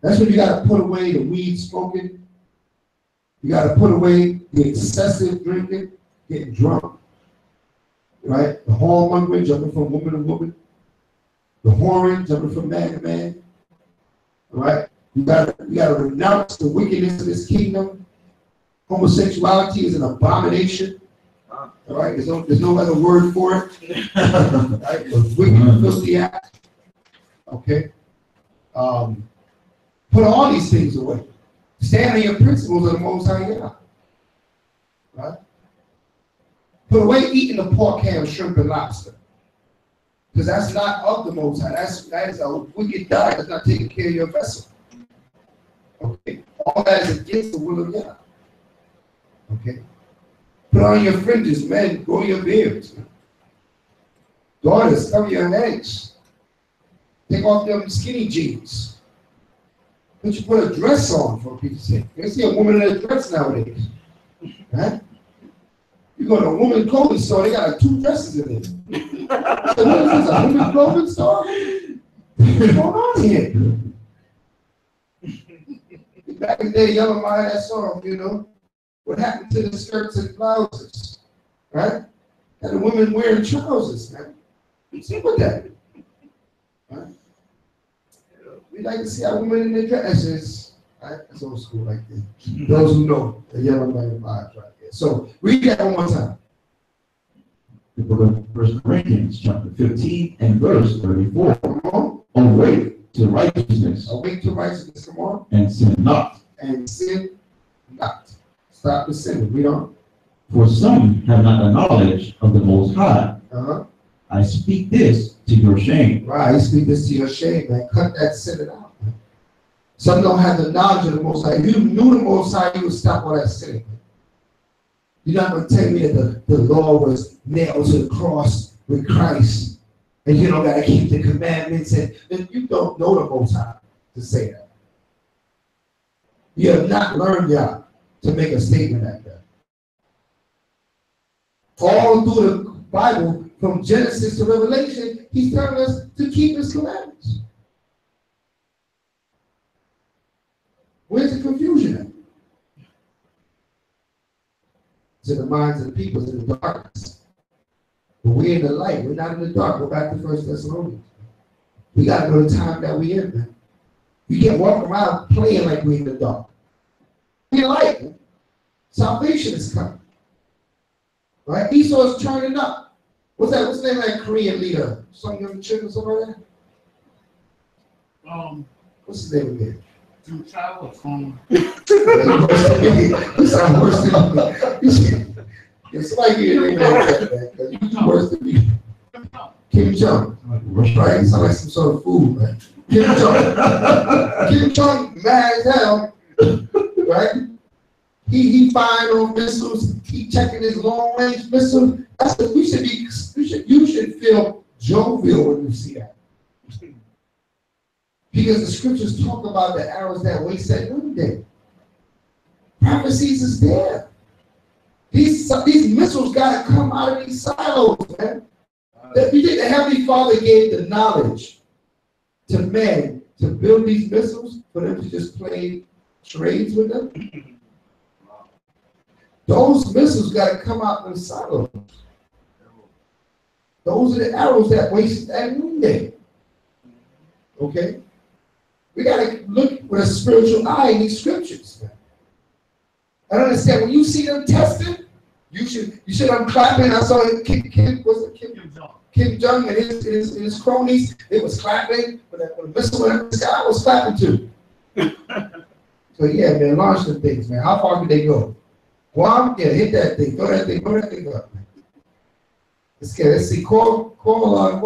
Speaker 1: That's when you got to put away the weed smoking. You got to put away the excessive drinking, getting drunk. Right? The whoremongering, jumping from woman to woman. The whoring, jumping from man to man. All right? You got to renounce the wickedness of this kingdom. Homosexuality is an abomination. All right? There's no other word for it. Right? The wicked and filthy act. Okay? Put all these things away. Stand on your principles of the Most High God. Right? Put away eating the pork, ham, shrimp, and lobster. Because that's not of the Most High. That is a wicked diet. That's not taking care of your vessel. Okay? All that is against the will of God. Okay? Put on your fringes, men. Grow your beards. Daughters, cover your heads. Take off them skinny jeans. But you put a dress on, for people's sake. You see a woman in a dress nowadays. Right? You go to a woman's clothing store, they got like 2 dresses in there. So what is this, a women's clothing store? What's going on here? Back in the day, Yellow Line, that song, you know, what happened to the skirts and blouses, right? And the women wearing trousers, man. What's up with that? Right? We like to see our women in their dresses. Right? That's old school right there. Those who know the Yellow Line vibes right there. So read that one more time.
Speaker 2: The book of 1 Corinthians, chapter 15, and verse 34. Come on. Awake to righteousness.
Speaker 1: Awake to righteousness, come on.
Speaker 2: And sin not.
Speaker 1: And sin not. Stop the sin. Read on.
Speaker 2: For some have not the knowledge of the Most High. I speak this to your shame.
Speaker 1: Right, I speak this to your shame, man. Cut that sin out, man. Some don't have the knowledge of the Most High. If you knew the Most High, you would stop all that sinning. You're not going to tell me that the law was nailed to the cross with Christ, and you don't got to keep the commandments, and you don't know the Most High to say that. You have not learned yet to make a statement like that. All through the Bible, from Genesis to Revelation, he's telling us to keep his commandments. Where's the confusion at? It's in the minds of the people, it's in the darkness. But we're in the light, we're not in the dark. Go back to 1 Thessalonians. We got to know the time that we're in, man. You can't walk around playing like we're in the dark. We're light, man. Salvation is coming. Right? Esau is turning up. What's that? What's the name of that Korean leader? Some young chick or something like that? What's his name again?
Speaker 4: To travel from.
Speaker 1: You sound worse than me. If somebody get your name like that, man, because you're worse than me. Kim Jong. Right? You sound like some sort of food, man. Kim Jong. Kim Jong, mad as hell. Right? He firing on missiles. He checking his long range missiles. That's what we should be. You should feel jovial when you see that. Because the scriptures talk about the arrows that waste at noonday. Prophecies is there. These missiles got to come out of these silos, man. You think the Heavenly Father gave the knowledge to men to build these missiles for them to just play trades with them? Those missiles got to come out of the silos. Those are the arrows that waste at noonday. Okay? We got to look with a spiritual eye in these scriptures, man. I understand when you see them tested, you should I'm clapping. I saw Kim Jong and his cronies, they was clapping when the missile went up the sky, I was clapping too. So yeah, man, launch them things, man. How far could they go? Guam, yeah, hit that thing, throw that thing up, man. Let's see, call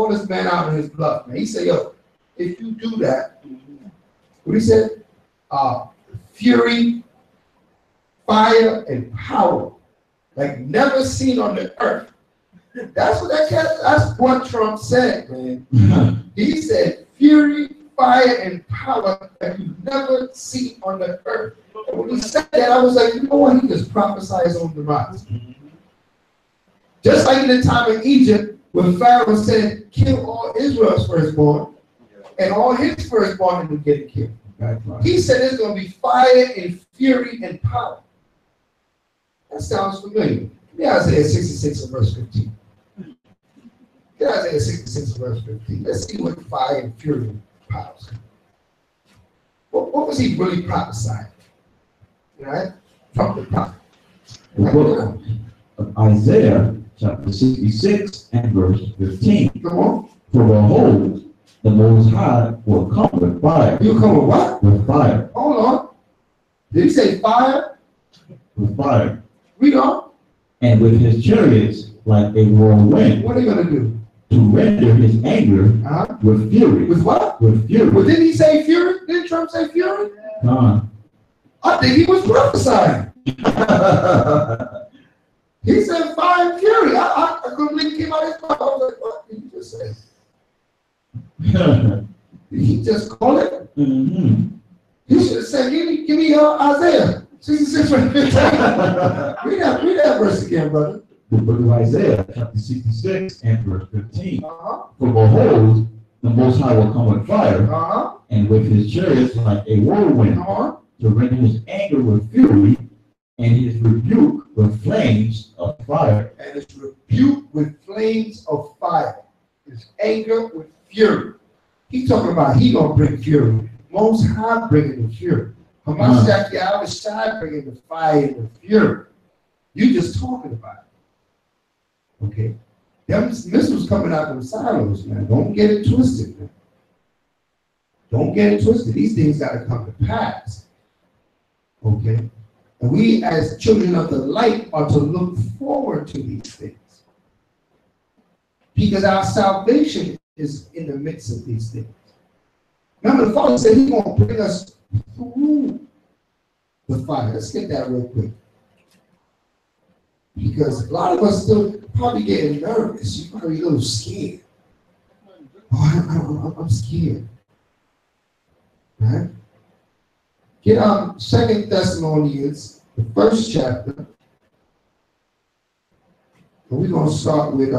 Speaker 1: this man out in his bluff, man. He said, yo, if you do that, what he said? Fury, fire, and power, like never seen on the earth. That's what Trump said, man. He said, fury, fire, and power that you've never seen on the earth. And when he said that, I was like, you know what? He just prophesies on the rise. Just like in the time in Egypt, when Pharaoh said, kill all Israel's firstborn, and all his firstborn would get killed. He said there's going to be fire and fury and power. That sounds familiar. Yeah, Isaiah 66 and verse 15. Yeah, Isaiah 66 and verse 15. Let's see what fire and fury and power is. What was he really prophesying? Right? From the prophet.
Speaker 2: The book of Isaiah, chapter 66 and verse 15.
Speaker 1: Come on.
Speaker 2: For behold, the Most High will come with fire.
Speaker 1: You come with what?
Speaker 2: With fire.
Speaker 1: Hold on. Did he say fire?
Speaker 2: With fire.
Speaker 1: Read on.
Speaker 2: And with his chariots like a whirlwind.
Speaker 1: What are they going to do?
Speaker 2: To render his anger with fury.
Speaker 1: With what?
Speaker 2: With fury.
Speaker 1: Well, didn't he say fury? Didn't Trump say fury? I think he was prophesying. He said fire and fury. I couldn't believe he came out of his mouth. I was like, what did he just say? Did he just call it?
Speaker 2: Mm-hmm.
Speaker 1: He should have said, give me Isaiah 66 verse 15. read that verse again, brother.
Speaker 2: The book of Isaiah, chapter 66 and verse 15. For behold, the Most High will come with fire, and with his chariots like a whirlwind, to render his anger with fury, and his rebuke with flames of fire.
Speaker 1: And his rebuke with flames of fire. His anger with fury. He's talking about he gonna bring fury. Most High bringing the fury. Hamashiach Yahushua bringing the fire and the fury. You just talking about it. Okay? Them missiles coming out of the silos, man. Don't get it twisted, man. Don't get it twisted. These things got to come to pass. Okay? And we, as children of the light, are to look forward to these things. Because our salvation is in the midst of these things. Remember, the Father said He's going to bring us through the fire. Let's get that real quick. Because a lot of us still probably getting nervous. You're probably a little scared. Oh, I'm scared. Right? Get 2 Thessalonians, the first chapter. And we're going to start with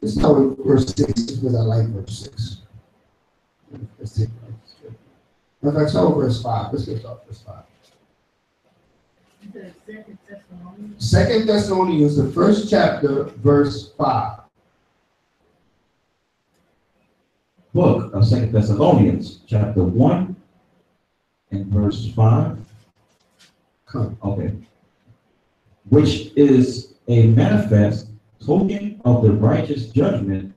Speaker 1: let's start with verse 6 because I like verse 6. Let's take verse 6. In fact, start with verse 5. Let's get started with verse 5. 2 Thessalonians, the first chapter, verse 5.
Speaker 2: Book of 2 Thessalonians, chapter 1 and verse 5.
Speaker 1: Come.
Speaker 2: Okay. Which is a manifest token of the righteous judgment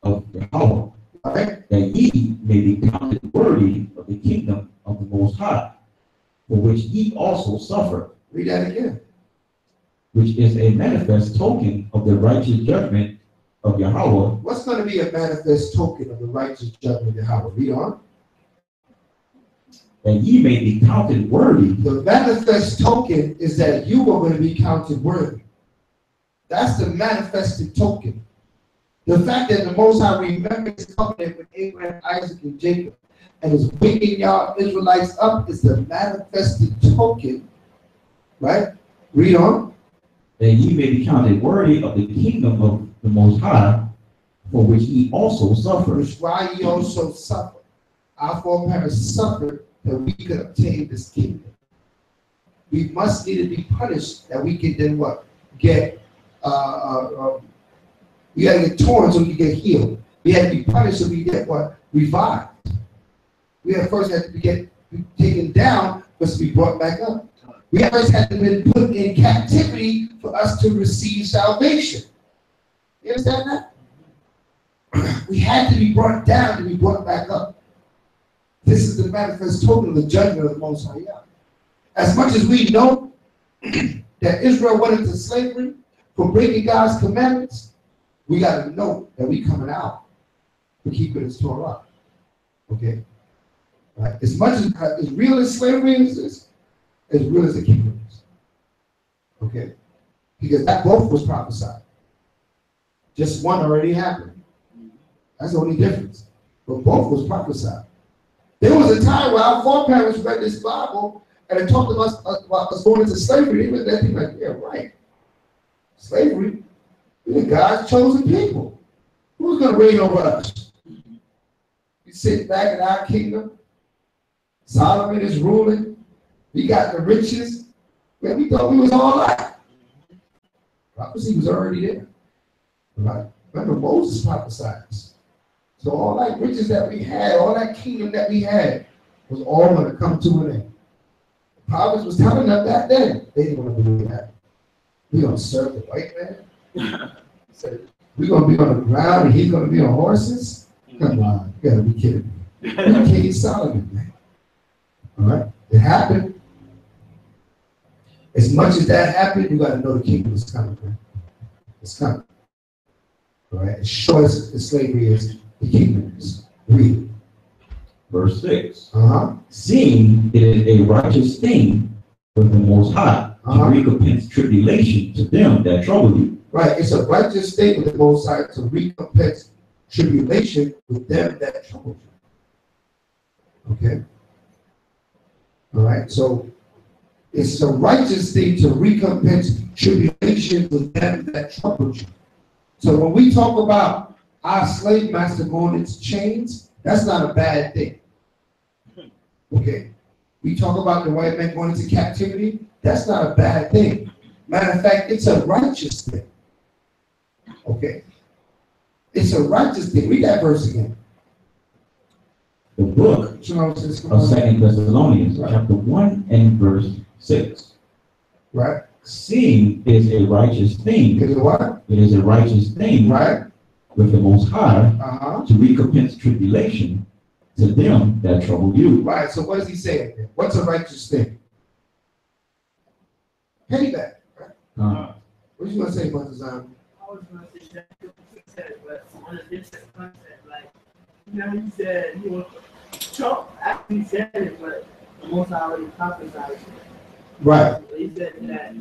Speaker 2: of Yahweh,
Speaker 1: Right.
Speaker 2: that ye may be counted worthy of the kingdom of the Most High, for which ye also suffer.
Speaker 1: Read that again.
Speaker 2: Which is a manifest token of the righteous judgment of Yahweh.
Speaker 1: What's going to be a manifest token of the righteous judgment of Yahweh? Read on.
Speaker 2: That ye may be counted worthy.
Speaker 1: The manifest token is that you are going to be counted worthy. That's the manifested token. The fact that the Most High remembers his covenant with Abraham, Isaac, and Jacob, and is waking y'all Israelites up is the manifested token, right? Read on.
Speaker 2: That ye may be counted worthy of the kingdom of the Most High, for which ye also suffered.
Speaker 1: Which why ye also suffered. Our foreparents suffered that we could obtain this kingdom. We must need to be punished that we can then what? Get, we got to get torn so we can get healed. We had to be punished so we get what? Revived. We had first had to get taken down for us to be brought back up. We first had to be put in captivity for us to receive salvation. You understand that? We had to be brought down to be brought back up. This is the manifest token of the judgment of the Most High. As much as we know that Israel went into slavery for breaking God's commandments, we got to know that we coming out for keeping His Torah. Okay? Right? As much as real as slavery is, as real as the kingdom is. Okay? Because that both was prophesied. Just one already happened. That's the only difference. But both was prophesied. There was a time where our foreparents read this Bible and it talked about us going into slavery. They were there like, yeah, right. Slavery. We're God's chosen people. Who's going to reign over us? We sit back in our kingdom. Solomon is ruling. We got the riches. Man, we thought we was all right. Prophecy was already there. Right? Remember, Moses prophesied. So all that riches that we had, all that kingdom that we had, was all going to come to an end. The prophets was telling them that then. They didn't want to believe that. We're going to serve the white man. So we're going to be on the ground and he's going to be on horses. Come on, you got to be kidding me. We're King Solomon, man. All right? It happened. As much as that happened, you got to know the kingdom is coming, man. It's coming. All right? As short as the slavery is, the kingdom is real.
Speaker 2: Verse 6. Seeing it is a righteous thing with the Most High to recompense tribulation to them that trouble you.
Speaker 1: Right. It's a righteous thing with the Most High to recompense tribulation with them that trouble you. Okay? All right. So it's a righteous thing to recompense tribulation with them that trouble you. So when we talk about our slave master going into chains, that's not a bad thing. Okay. We talk about the white man going into captivity, that's not a bad thing. Matter of fact, it's a righteous thing. Okay. It's a righteous thing. Read that verse again.
Speaker 2: The book of 2 Thessalonians, chapter 1 and verse 6.
Speaker 1: Right.
Speaker 2: Seeing is a righteous thing.
Speaker 1: Is it what?
Speaker 2: It is a righteous thing.
Speaker 1: Right.
Speaker 2: With the Most High to recompense tribulation to them that trouble you.
Speaker 1: Right. So what is he saying? What's a righteous thing? Payback. Right? What you going to say, Brother Zion?
Speaker 5: I was going to say that, but on a different concept. Like, you know, he said, you know, Trump actually said it, but the Most High already prophesied it.
Speaker 1: Right.
Speaker 5: So he said that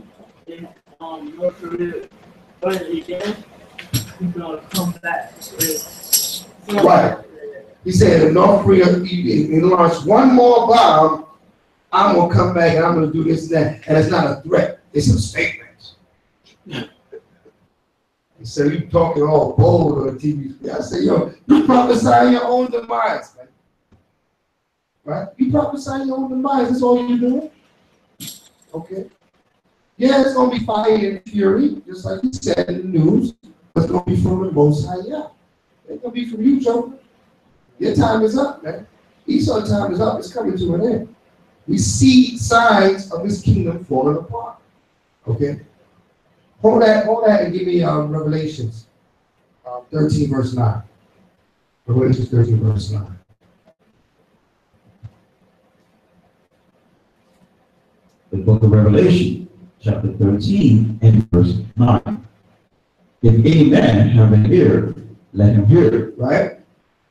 Speaker 5: in North Korea, but again, he's going to come back.
Speaker 1: Right. He said if North Korea he launched one more bomb, I'm going to come back and I'm going to do this and that. And it's not a threat. It's a statement. He said, you talking all bold on TV. I said, yo, you prophesy your own demise, man. Right? You prophesy your own demise. That's all you're doing. Okay. Yeah, it's going to be fire and fury, just like he said in the news. But it's going to be from the Most High. Yeah. It's going to be from you, Joker. Your time is up, man. Esau's time is up. It's coming to an end. We see signs of his kingdom falling apart. Okay? Hold that and give me Revelations 13, verse 9. Revelations 13, verse 9.
Speaker 2: The book of Revelation, chapter 13 and verse 9. If any man have an ear, let him hear.
Speaker 1: Right?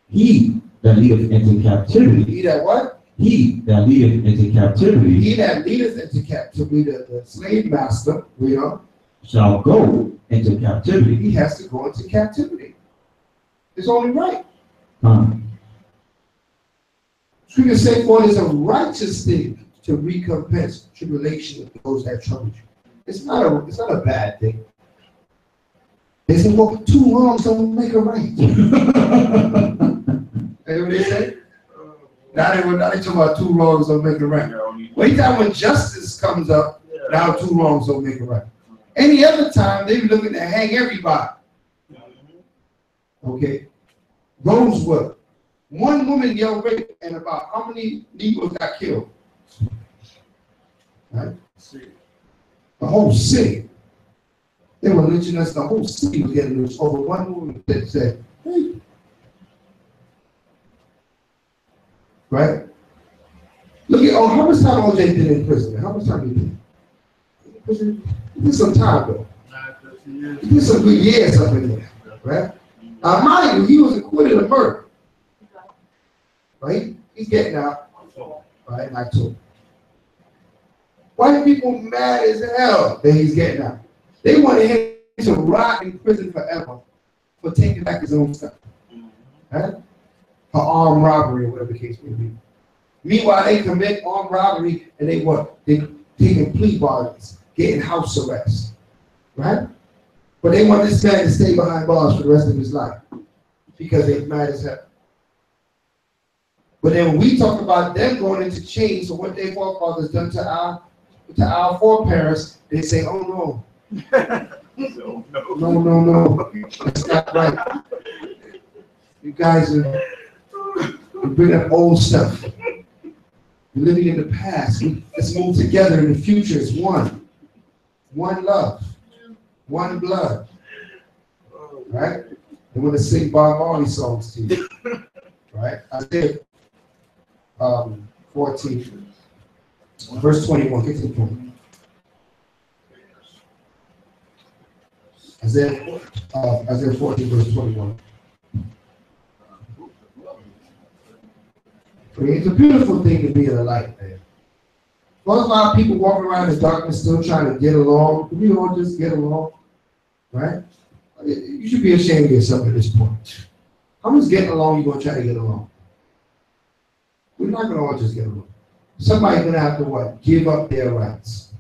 Speaker 2: He that leadeth into captivity.
Speaker 1: He that what?
Speaker 2: He that leadeth into captivity.
Speaker 1: He that leadeth into captivity, the slave master, you know,
Speaker 2: shall go into captivity.
Speaker 1: He has to go into captivity. It's only right. Scripture say, for it is a righteous thing to recompense tribulation of those that trouble you. It's not a bad thing. They say, well, two wrongs don't make a right. That's what they say? Now they talking about two wrongs don't make a right. Wait time when justice comes up, now two wrongs don't make a right. Any other time, they be looking to hang everybody. Okay? Rosewood. One woman yelled rape, and about how many Negroes got killed? Right? The whole city. They were lynching us. The whole city was getting lynched over one woman that said, hey. Right? Look at, how much time OJ did in prison? How much time he did? In prison? He did some time, though. He did some good years up in there. Right? Mind you, he was acquitted of murder. Right? He's getting out. Right? In October. White people mad as hell that he's getting out. They wanted him to rot in prison forever for taking back his own stuff. Right? For armed robbery or whatever the case may be. Meanwhile, they commit armed robbery and they taking plea bargains, getting house arrest. Right? But they want this man to stay behind bars for the rest of his life because they're mad as hell. But then when we talk about them going into chains for what their forefathers done to our foreparents, they say, oh no. No. That's not right. You guys are bringing up old stuff. We're living in the past. Let's move together in the future. It's one. One love. One blood. Right? They want to sing Bob Marley songs to you. Right? Isaiah 14, verse 21. Get to the point. Isaiah 14, verse 21. It's a beautiful thing to be in the light, man. A lot of people walking around in darkness still trying to get along. We don't just get along, right? You should be ashamed of yourself at this point. How much getting along you going to try to get along? We're not going to all just get along. Somebody's going to have to what? Give up their rights.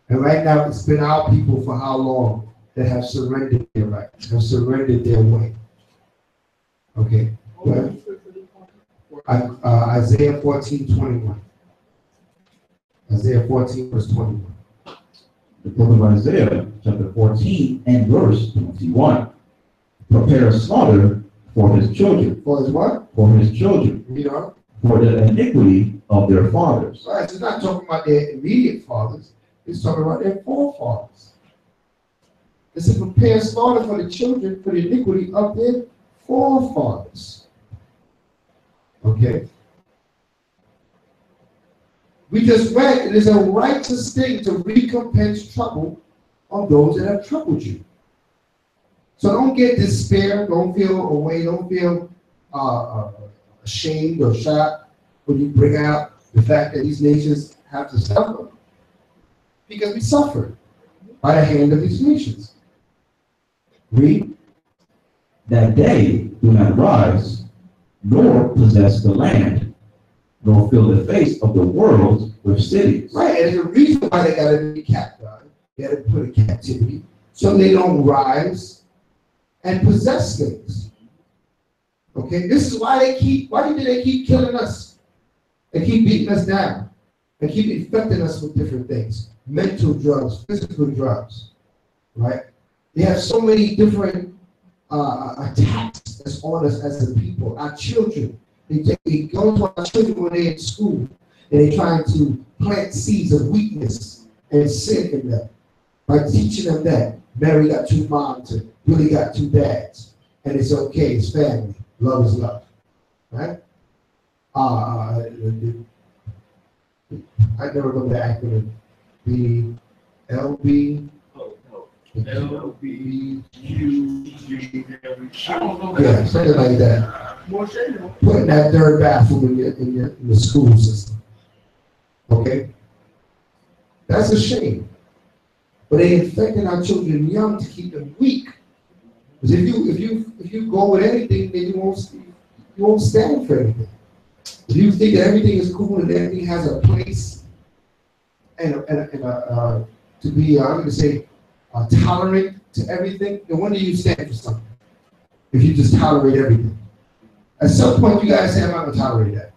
Speaker 1: And right now, it's been our people for how long that have surrendered their rights, have surrendered their way. Okay? Well, Isaiah 14, 21. Isaiah 14, verse 21.
Speaker 2: The book of Isaiah, chapter 14, and verse 21. Prepare a slaughter for his children.
Speaker 1: For his what?
Speaker 2: For his children.
Speaker 1: You know?
Speaker 2: For the iniquity of their fathers.
Speaker 1: Right. It's not talking about their immediate fathers. It's talking about their forefathers. It's a prepare slaughter for the children for the iniquity of their forefathers. Okay? We just read it is a righteous thing to recompense trouble on those that have troubled you. So don't get despair, don't feel away, don't feel ashamed or shocked when you bring out the fact that these nations have to suffer. Because we suffer by the hand of these nations.
Speaker 2: Read, that they do not rise, nor possess the land, nor fill the face of the world with cities.
Speaker 1: Right, and there's a reason why they got to be captive. They got to put in captivity, so they don't rise and possess things. Okay, this is why they keep killing us? They keep beating us down. They keep infecting us with different things. Mental drugs, physical drugs, right? They have so many different attacks that's on us as a people. Our children, they go to our children when they're in school, and they're trying to plant seeds of weakness and sin in them by teaching them that Mary got two moms and Billy got two dads, and it's okay, it's family, love is love, right? I never remember the acronym. LB. Yeah, something like that. Putting that third bathroom in the school system. Okay? That's a shame. But they infecting our children young to keep them weak. Because if you go with anything, then you won't stand for anything. If you think that everything is cool and everything has a place and to be, I'm going to say, tolerant to everything, then when do you stand for something? If you just tolerate everything. At some point, you guys say, I'm not going to tolerate that.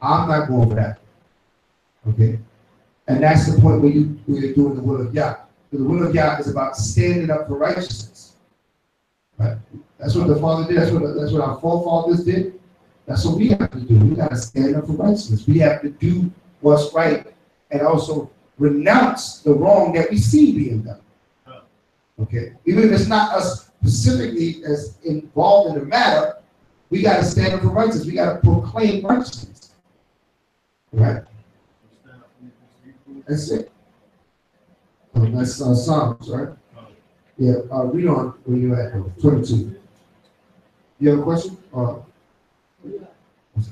Speaker 1: I'm not going for that. Okay? And that's the point where you're doing the will of Yah. The will of Yah is about standing up for righteousness. Right? That's what the Father did. That's what our forefathers did. That's what we have to do. We got to stand up for righteousness. We have to do what's right and also renounce the wrong that we see being done. Okay? Even if it's not us specifically as involved in the matter, we got to stand up for righteousness. We got to proclaim righteousness. Right? That's it. That's Psalms, right? Yeah, read on where you're at, 22. You have a question?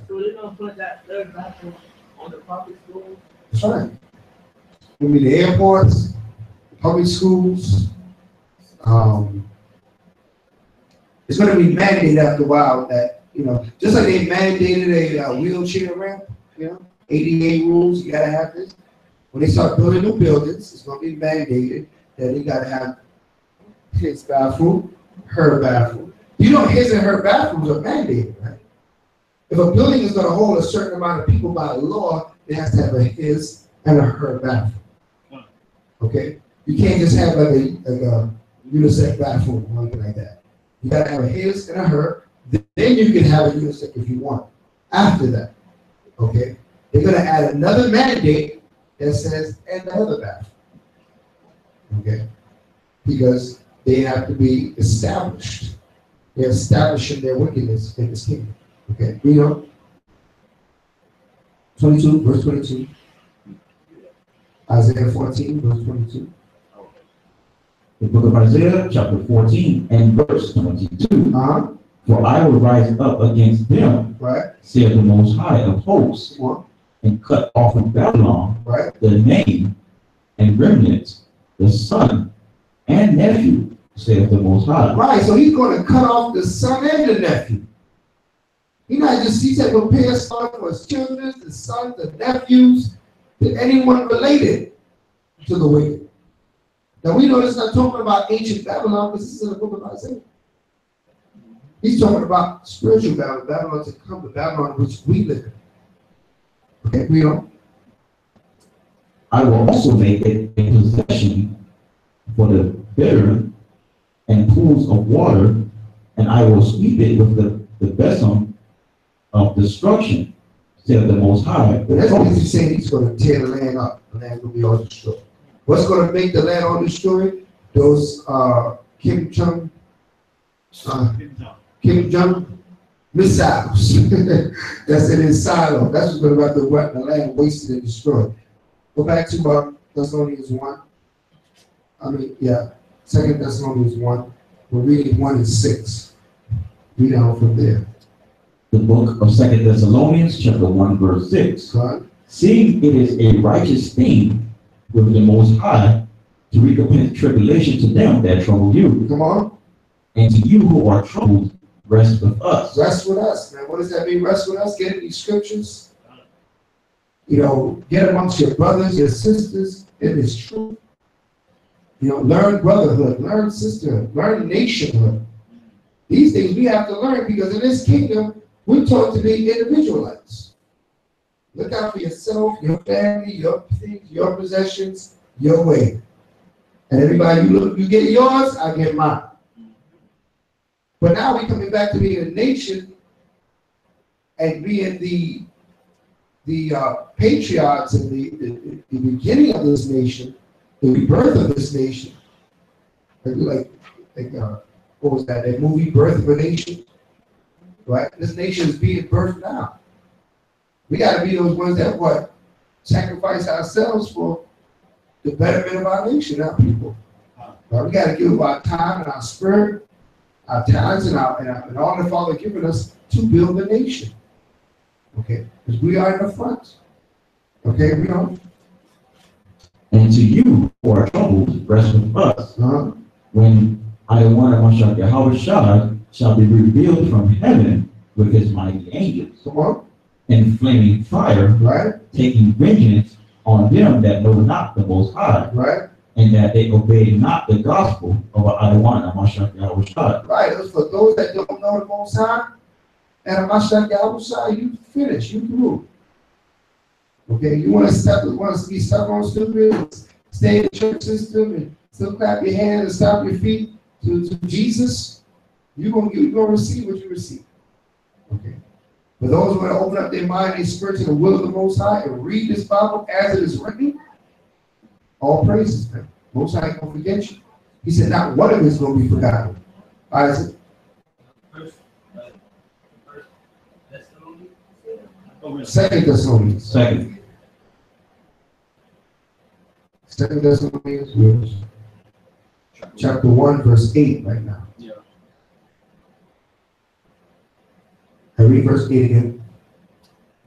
Speaker 5: So they're gonna put that third bathroom on the public schools?
Speaker 1: That's right. I mean, the airports, public schools, it's going to be mandated after a while that, just like they mandated a wheelchair ramp, ADA rules, you got to have this. When they start building new buildings, it's going to be mandated that they got to have his bathroom, her bathroom. His and her bathrooms are mandated, right? If a building is going to hold a certain amount of people by law, it has to have a his and a her bathroom. Okay? You can't just have like a unisex bathroom or anything like that. You got to have a his and a her. Then you can have a unisex if you want. After that, okay? They're going to add another mandate that says another bathroom. Okay? Because they have to be established. They're establishing their wickedness in this kingdom. Okay, read on. 22, verse 22. Isaiah 14, verse 22.
Speaker 2: The book of Isaiah, chapter 14, and verse 22. For I will rise up against them,
Speaker 1: right,
Speaker 2: saith the Most High of hosts, and cut off from Babylon,
Speaker 1: right,
Speaker 2: the name and remnants, the son and nephew, saith the Most High.
Speaker 1: Right, so he's going to cut off the son and the nephew. He said prepare son for his children, the sons, the nephews, to anyone related to the wicked. Now we know this is not talking about ancient Babylon, because this is in the book of Isaiah. He's talking about spiritual Babylon, Babylon to come, the Babylon which we live in. Okay, read on.
Speaker 2: I will also make it a possession for the bitter and pools of water, and I will sweep it with the besom of destruction, said the Most High.
Speaker 1: But that's what he's saying. He's going to tear the land up. The land will be all destroyed. What's going to make the land all destroyed? Those Kim Jong missiles that's in his silo. That's what's going to make the land wasted and destroyed. Go back to Thessalonians 1. 2 Thessalonians 1. We're reading 1 and 6. Read on from there.
Speaker 2: The book of 2 Thessalonians, chapter 1, verse 6.
Speaker 1: Right.
Speaker 2: Seeing it is a righteous thing with the Most High to recompense tribulation to them that trouble you.
Speaker 1: Come on.
Speaker 2: And to you who are troubled, rest with us.
Speaker 1: Rest with us, man. What does that mean, rest with us? Get in these scriptures. Get amongst your brothers, your sisters in this truth. Learn brotherhood, learn sisterhood, learn nationhood. These things we have to learn because in this kingdom, we're taught to be individualites. Look out for yourself, your family, your things, your possessions, your way. And everybody, you get yours, I get mine. But now we're coming back to being a nation and being the patriarchs and the beginning of this nation, the rebirth of this nation. What was that movie, Birth of a Nation? Right? This nation is being birthed now. We got to be those ones that sacrifice ourselves for the betterment of our nation, our people. Right? We got to give our time and our spirit, our talents, and all the Father given us to build a nation. Okay? Because we are in the front. Okay, we know.
Speaker 2: And to you who are troubled, rest with us. When I, one of Mashiach Yahweh Shai, shall be revealed from heaven with his mighty angels.
Speaker 1: Come on.
Speaker 2: and flaming fire,
Speaker 1: right,
Speaker 2: taking vengeance on them that know not the Most High,
Speaker 1: right,
Speaker 2: and that they obey not the gospel of Adawan, Mashiach Yahushua.
Speaker 1: right. It's for those that don't know the Most High, and Mashiach Yahushua, you finish, you through. Okay, you want to be stubborn, stupid, stay in the church system, and still clap your hands and stomp your feet to Jesus, you're gonna receive what you receive. Okay. For those who want to open up their mind and spirit to the will of the Most High and read this Bible as it is written, all praises, man. Most High ain't gonna forget you. He said not one of it is gonna be forgotten. Isaac. Second Thessalonians. Second Thessalonians, chapter 1, verse 8 right now.
Speaker 3: Yeah.
Speaker 1: I read verse 8 again.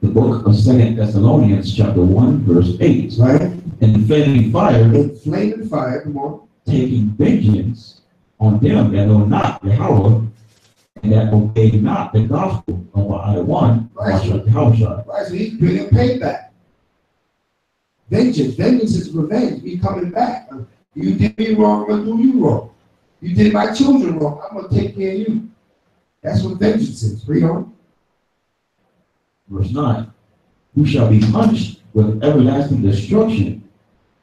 Speaker 2: The book of 2 Thessalonians, chapter 1, verse 8.
Speaker 1: Right?
Speaker 2: And flaming fire,
Speaker 1: Come on.
Speaker 2: taking vengeance on them that know not Yahweh, and that obey not the gospel of either one, Mashiach Yahushua.
Speaker 1: Right, so he's bringing payback. Vengeance is revenge. He coming back. You did me wrong, I'm gonna do you wrong. You did my children wrong, I'm gonna take care of you. That's what vengeance is. Read on.
Speaker 2: Verse 9. Who shall be punished with everlasting destruction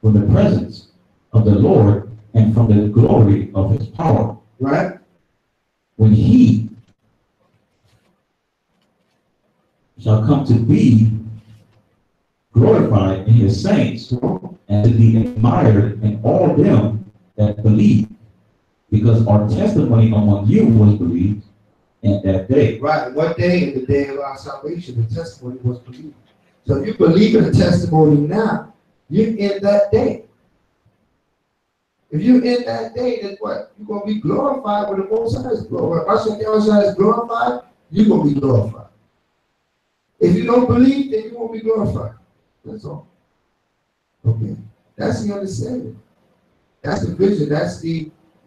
Speaker 2: from the presence of the Lord and from the glory of his power.
Speaker 1: Right?
Speaker 2: When he shall come to be glorified in his saints and to be admired in all them that believe, because our testimony among you was believed in that day.
Speaker 1: Right. What day? In the day of our salvation, the testimony was believed. So if you believe in the testimony now, you're in that day. If you're in that day, then what? You're going to be glorified when the Most High is glorified. When the Most High is glorified, you're going to be glorified. If you don't believe, then you won't be glorified. That's all. Okay. That's the understanding. That's the vision. That's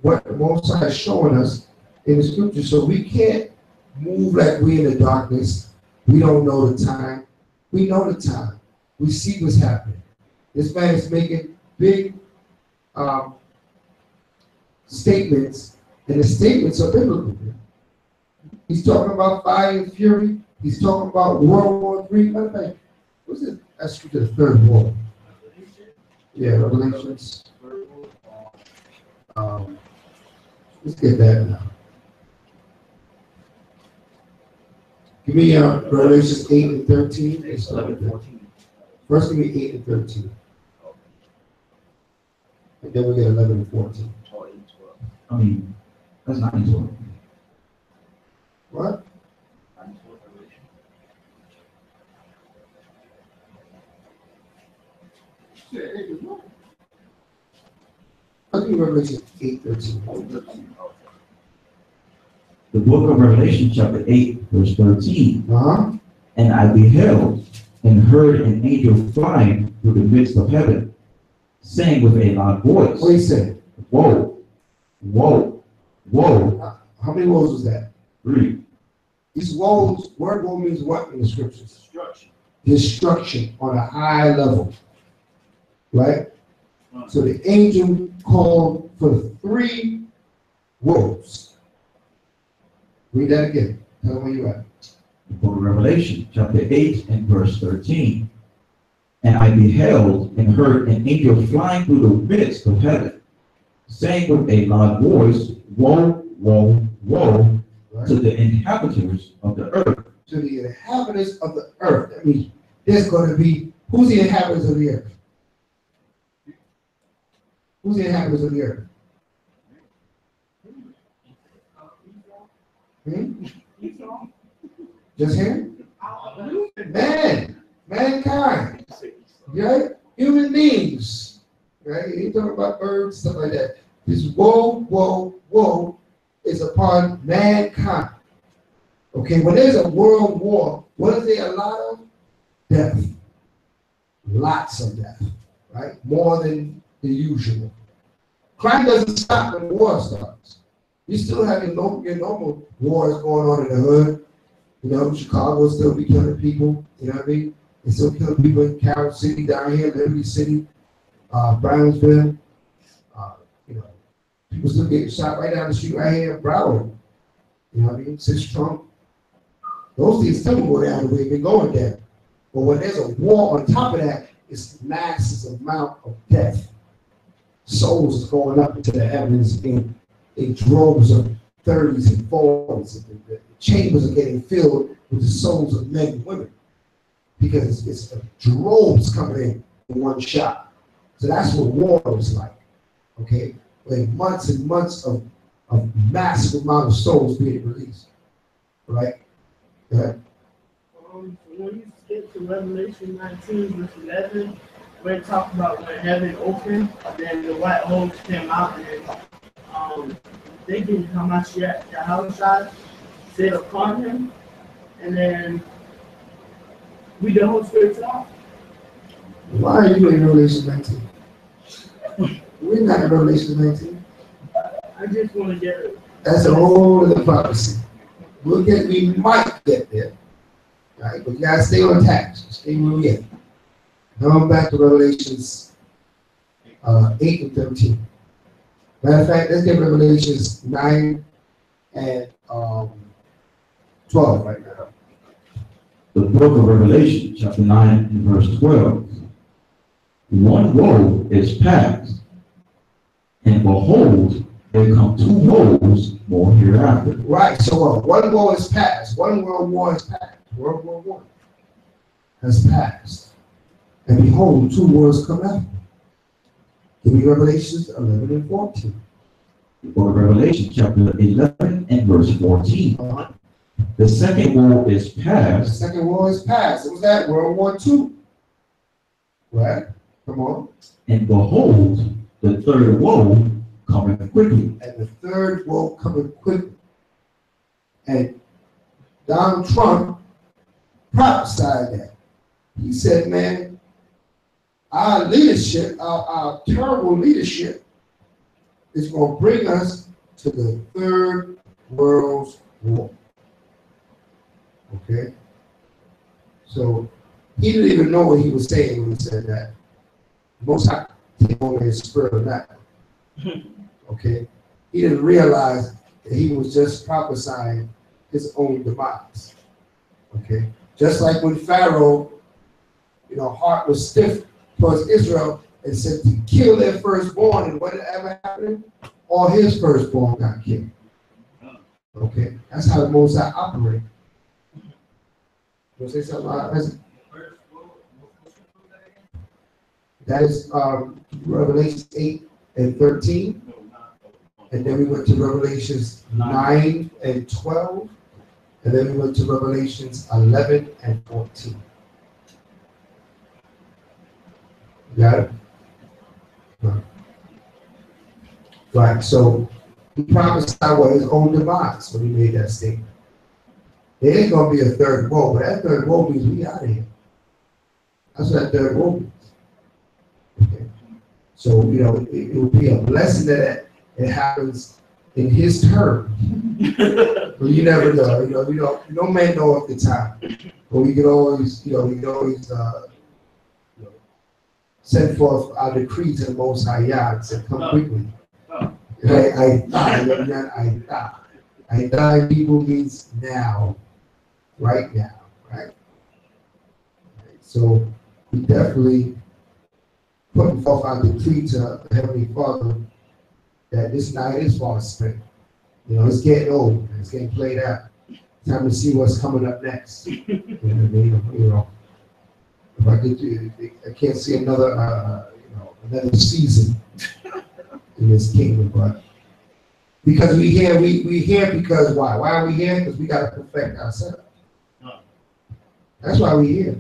Speaker 1: what the Most High is showing us in the scripture. So we can't move like we're in the darkness. We don't know the time. We know the time. We see what's happening. This man is making big statements, and the statements are biblical. He's talking about fire and fury. He's talking about World War III. Matter of fact, what's it? That's the third war. Yeah, Revelations. Let's get that now. Give me Revelations 8 and 13. It's 11, 14. First, give me 8 and 13. And then we get 11 and 14.
Speaker 2: I mean, that's not into it.
Speaker 1: What? I think Revelation 8:13.
Speaker 2: The book of Revelation, chapter 8, verse 13. And I beheld and heard an angel flying through the midst of heaven, saying with a loud voice.
Speaker 1: What he said?
Speaker 2: Woe, woe, woe.
Speaker 1: How many woes was that?
Speaker 2: 3.
Speaker 1: These woes, word woe means what in the scriptures?
Speaker 3: Destruction.
Speaker 1: Destruction on a high level. Right? So the angel called for 3 woes. Read that again. Tell them where you at.
Speaker 2: The book of Revelation, chapter 8 and verse 13. And I beheld and heard an angel flying through the midst of heaven, saying with a loud voice, Woe, woe, woe,
Speaker 1: Right?
Speaker 2: to the inhabitants of the earth.
Speaker 1: To the inhabitants of the earth. That means there's going to be, who's the inhabitants of the earth? Who's the inhabitants of the earth? Just him? Man, mankind, right? Human beings, right? You ain't talking about birds, stuff like that. This woe, woe, woe is upon mankind. Okay, when there's a world war, what is there a lot of? Death. Lots of death, right? More than the usual. Crime doesn't stop when war starts. You still have your normal wars going on in the hood. You know, Chicago will still be killing people. You know what I mean? They still killing people in Carroll City, down here, Liberty City, Brownsville. You know, people still getting shot right down the street right here in Broward. You know what I mean? Since Trump, those things still go down the way they've been going down. But when there's a war on top of that, it's massive amount of death. Souls is going up into the heavens in droves of 30s and 40s. The chambers are getting filled with the souls of men and women because it's droves coming in one shot. So that's what war is like. Okay, like months and months of massive amount of souls being released. Right?
Speaker 5: When you skip to Revelation 19, verse 11, where it talks about when heaven opened, then the white horse came out, and thinking how much the house shot sit upon him, and then we the whole spirit off.
Speaker 1: Why are you in Revelation 19? We're not in Revelation 19.
Speaker 5: I just want to get it.
Speaker 1: That's a whole other prophecy. We might get there. Right? But you gotta stay on task. Stay where we at. Going back to Revelations 8 and 13. Matter of fact, let's get Revelations 9 and 12 right now.
Speaker 2: The book of Revelation, chapter 9 and verse 12. One woe is past, and behold, there come two woes more hereafter.
Speaker 1: Right, so one woe is past. One world war is past. World War I has passed. And behold, two wars come after. Give me Revelations 11 and 14.
Speaker 2: The book of Revelation, chapter 11 and verse 14. The second war is
Speaker 1: The
Speaker 2: past.
Speaker 1: second war is past. It was that World War II. Right? Come on.
Speaker 2: And behold, the third woe cometh quickly.
Speaker 1: And the third woe coming quickly. And Donald Trump prophesied that. He said, man, our leadership, our terrible leadership is going to bring us to the third world war. Okay? So he didn't even know what he was saying when he said that. Most High came on his spirit of that. Okay? He didn't realize that he was just prophesying his own demise. Okay? Just like when Pharaoh, heart was stiff towards Israel and said to kill their firstborn, and whatever happened, all his firstborn got killed. Okay? That's how the Most High operate. You want to say something about that? That is Revelation 8 and 13. And then we went to Revelations 9 and 12. And then we went to Revelations 11 and 14. Got it? Right. So he prophesied what his own demise when he made that statement. There ain't going to be a third woe, but that third woe means we out of here. That's what that third woe means. Okay. So, it will be a blessing that it happens in his term. But you never know. No man know at the time. But we can always, send forth our decree to the Most High Yah and say, come quickly. I die people means now. Right now. Right? So we definitely putting forth our decree to the Heavenly Father that this night is far spent. It's getting old. It's getting played out. Time to see what's coming up next. You know what I mean? If I could do, I can't see another season in this kingdom, but because we here because why? Why are we here? Because we got to perfect ourselves. That's why we're here.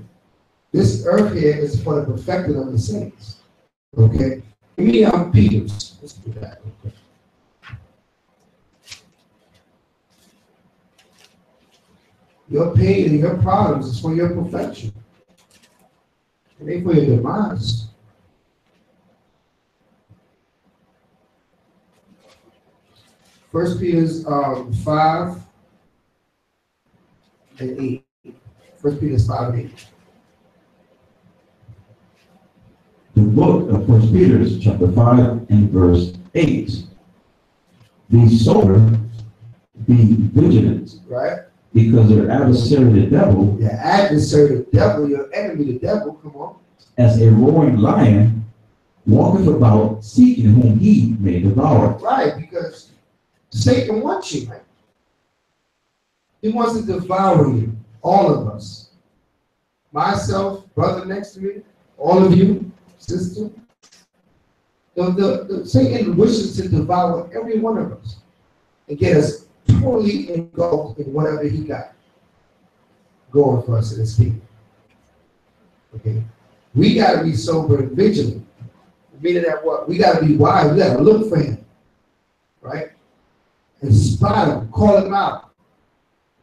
Speaker 1: This earth here is for the perfecting of the saints. Okay? Me, I'm Peters. Let's do that. Okay. Your pain and your problems is for your perfection. It ain't for your demise. First Peter's 5 and 8. 1 Peter 5 and 8.
Speaker 2: The book of 1 Peter, chapter 5 and verse 8. Be sober, be vigilant.
Speaker 1: Right?
Speaker 2: Because your adversary, the devil,
Speaker 1: Your adversary, the devil, your enemy, the devil, come on.
Speaker 2: as a roaring lion, walketh about seeking whom he may devour.
Speaker 1: Right, because Satan wants you, man. He wants to devour you, all of us. Myself, brother next to me, all of you, sister. The Satan wishes to devour every one of us and get us totally engulfed in whatever he got going for us in his kingdom. Okay? We got to be sober and vigilant. Meaning that what? We got to be wise. We got to look for him. Right? And spot him, call him out.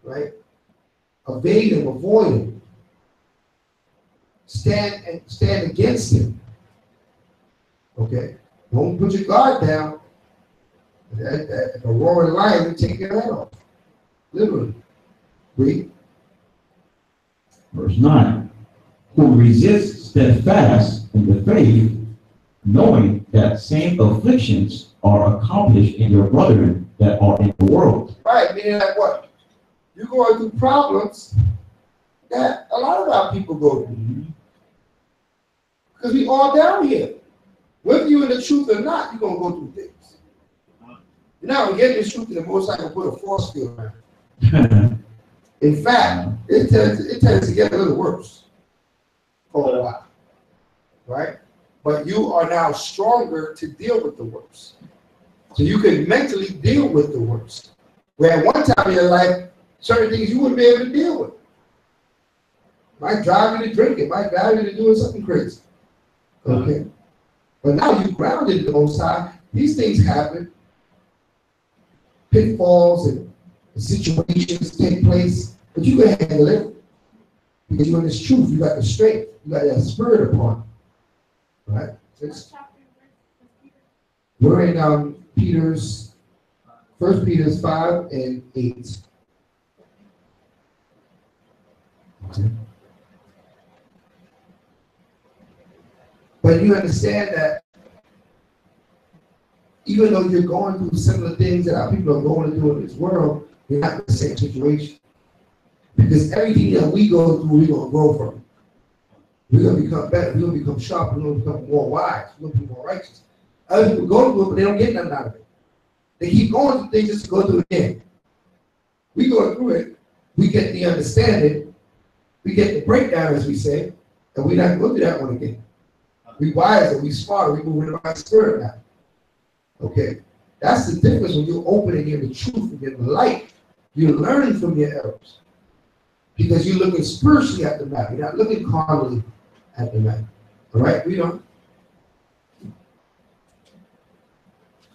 Speaker 1: Right? Evade him, avoid him. Stand against him. Okay? Don't put your guard down. A roaring lion will take your head off. Literally. Read.
Speaker 2: Verse 9. Who resists steadfast in the faith, knowing that same afflictions are accomplished in your brethren that are in the world.
Speaker 1: Right, meaning that what? You're going through problems that a lot of our people go through. Because we all down here. Whether you're in the truth or not, you're going to go through things. You're not going to get the truth and the Most High will put a force field around. In fact, it tends to get a little worse for a while. Right? But you are now stronger to deal with the worst. So you can mentally deal with the worst. Where at one time in your life, certain things you wouldn't be able to deal with. Might drive you to drinking, might drive you to doing something crazy. Okay? But now you're grounded in the Most High. These things happen. Pitfalls and situations take place. But you can handle it. Because you're in this truth. You got the strength. You got that spirit upon you. Right? We're in Peter's, 1 Peter's 5 and 8. Okay. But you understand that even though you're going through similar things that our people are going to do in this world, you're not in the same situation. Because everything that we go through, we're going to grow from it. We're going to become better. We're going to become sharper. We're going to become more wise. We're going to be more righteous. Other people go through it, but they don't get nothing out of it. They keep going through things just to go through it again. We go through it. We get the understanding. We get the breakdown, as we say, and we're not going to do that one again. We wiser. We smarter. We move in the right spirit now. Okay? That's the difference when you're open and you're in the truth and you're in the light. You're learning from your errors. Because you're looking spiritually at the matter. You're not looking carnally at the matter. All right? Read on.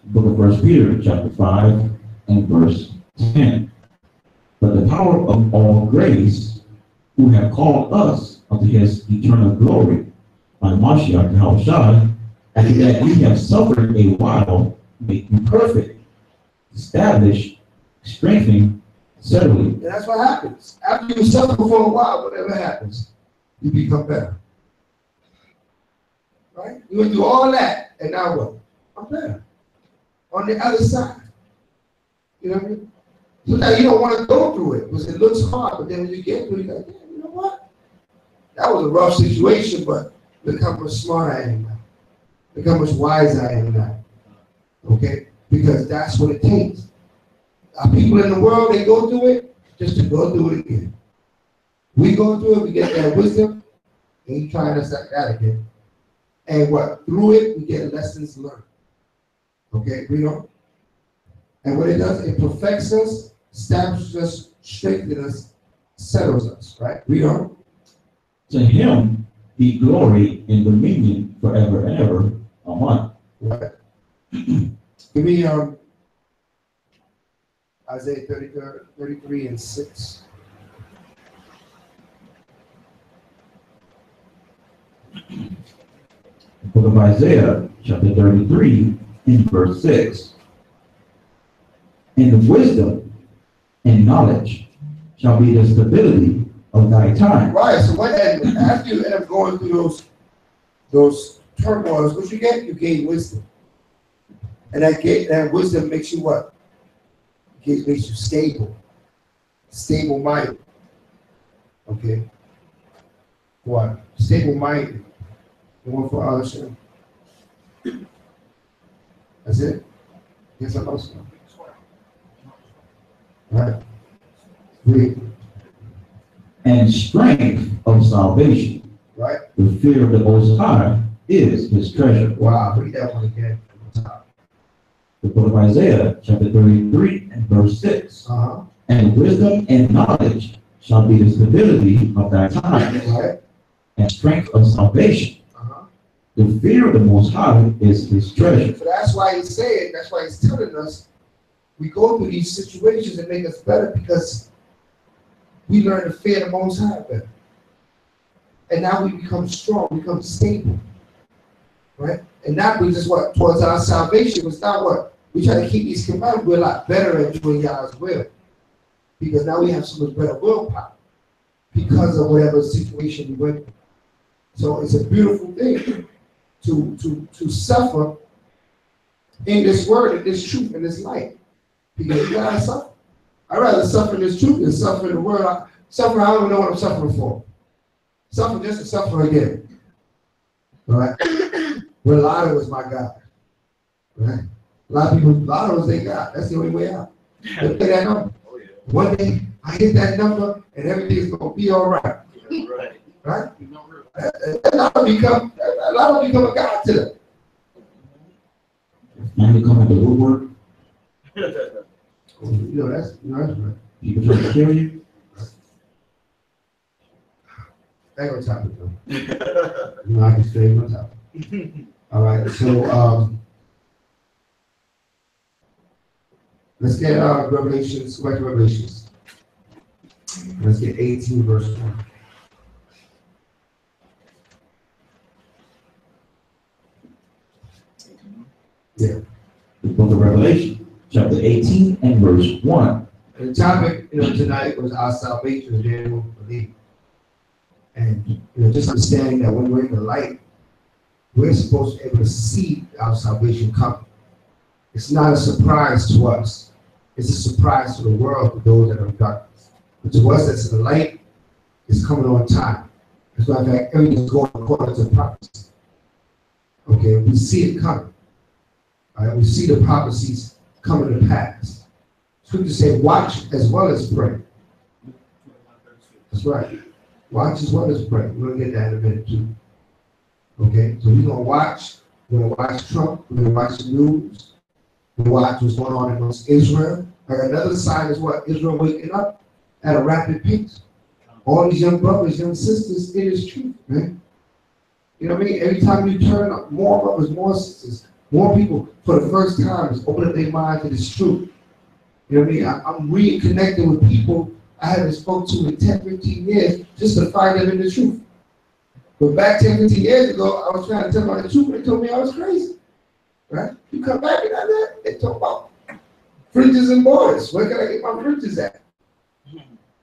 Speaker 2: Book of 1 Peter, chapter 5, and verse 10. But the power of all grace, who have called us unto his eternal glory, by Mashiach Yahushua, and that we have suffered a while, make you perfect, establish, strengthen, settle.
Speaker 1: And that's what happens. After you suffer for a while, whatever happens, you become better. Right? You went through all that, and now what? I'm better. On the other side. You know what I mean? So now you don't want to go through it because it looks hard, but then when you get through it, you're like, yeah, you know what? That was a rough situation, but look how much smarter I am now. Look how much wiser I am now. Okay? Because that's what it takes. Our people in the world, they go through it just to go through it again. We go through it, we get that wisdom, and he's trying us like that again. And what? Through it, we get lessons learned. Okay, read on. And what it does, it perfects us, establishes us, strengthens us, settles us. Right? Read on.
Speaker 2: To him be glory and dominion forever and ever. Amen.
Speaker 1: Right. Give me Isaiah 33 and 6.
Speaker 2: Book of Isaiah, chapter 33, and verse 6. And wisdom and knowledge shall be the stability of thy time.
Speaker 1: Right. So after you end up going through those turmoils, what you get? You gain wisdom. And that wisdom makes you what? It makes you stable. Stable minded. Okay. What? Stable minded. The one for others. That's it. Yes, I'm also. Right. Read.
Speaker 2: And strength of salvation.
Speaker 1: Right.
Speaker 2: The fear of the Most High is his treasure.
Speaker 1: Wow. Read that one again.
Speaker 2: The book of Isaiah, chapter 33 and verse 6.
Speaker 1: Uh-huh.
Speaker 2: And wisdom and knowledge shall be the stability of thy time,
Speaker 1: Right.
Speaker 2: and strength of salvation.
Speaker 1: Uh-huh.
Speaker 2: The fear of the Most High is his treasure.
Speaker 1: So that's why he's saying, that's why he's telling us, we go through these situations that make us better because we learn to fear the Most High better. And now we become strong, become stable. Right? And that brings us what? Towards our salvation. It's not what? We try to keep these commandments. We're a lot better at doing God's will. Because now we have so much better willpower. Because of whatever situation we went through. So it's a beautiful thing to suffer in this word, in this truth, in this light. Because you gotta suffer. I'd rather suffer in this truth than suffer in the word. I don't even know what I'm suffering for. Suffer just to suffer again. All right? Relado is my God. Right? A lot of us think God. That's the only way out. They play that number. One day I hit that number and everything's gonna be all right. Right? A lot of become a God to them.
Speaker 2: And they come at the woodwork.
Speaker 1: That's right.
Speaker 2: People try to kill you.
Speaker 1: I ain't gonna top it though. I can stay on top. All right, so let's get Revelations, go back to Revelations. Let's get 18 verse 1. Yeah.
Speaker 2: The book of Revelation, chapter 18 and verse 1.
Speaker 1: And the topic, tonight was our salvation as Daniel believed. And just understanding that when we're in the light, we're supposed to be able to see our salvation coming. It's not a surprise to us. It's a surprise to the world, to those that are in darkness. But to us that's in the light, it's coming on time. As a matter of fact, everything's going according to prophecy. Okay, we see it coming. All right, we see the prophecies coming to pass. Scripture say, watch as well as pray. That's right. Watch as well as pray. We're going to get that in a minute too. Okay, so we're going to watch. We're going to watch Trump. We're going to watch the news. We're going to watch what's going on amongst Israel. Another sign is what? Israel waking up at a rapid pace. All these young brothers, young sisters, it is truth, man. You know what I mean? Every time you turn up, more brothers, more sisters, more people for the first time is opening their mind to this truth. You know what I mean? I'm reconnecting with people I haven't spoken to in 10, 15 years just to find them in the truth. But back 10, 15 years ago, I was trying to tell them the truth, and they told me I was crazy. Right? You come back and that, they talk about fridges and borders. Where can I get my fridges at?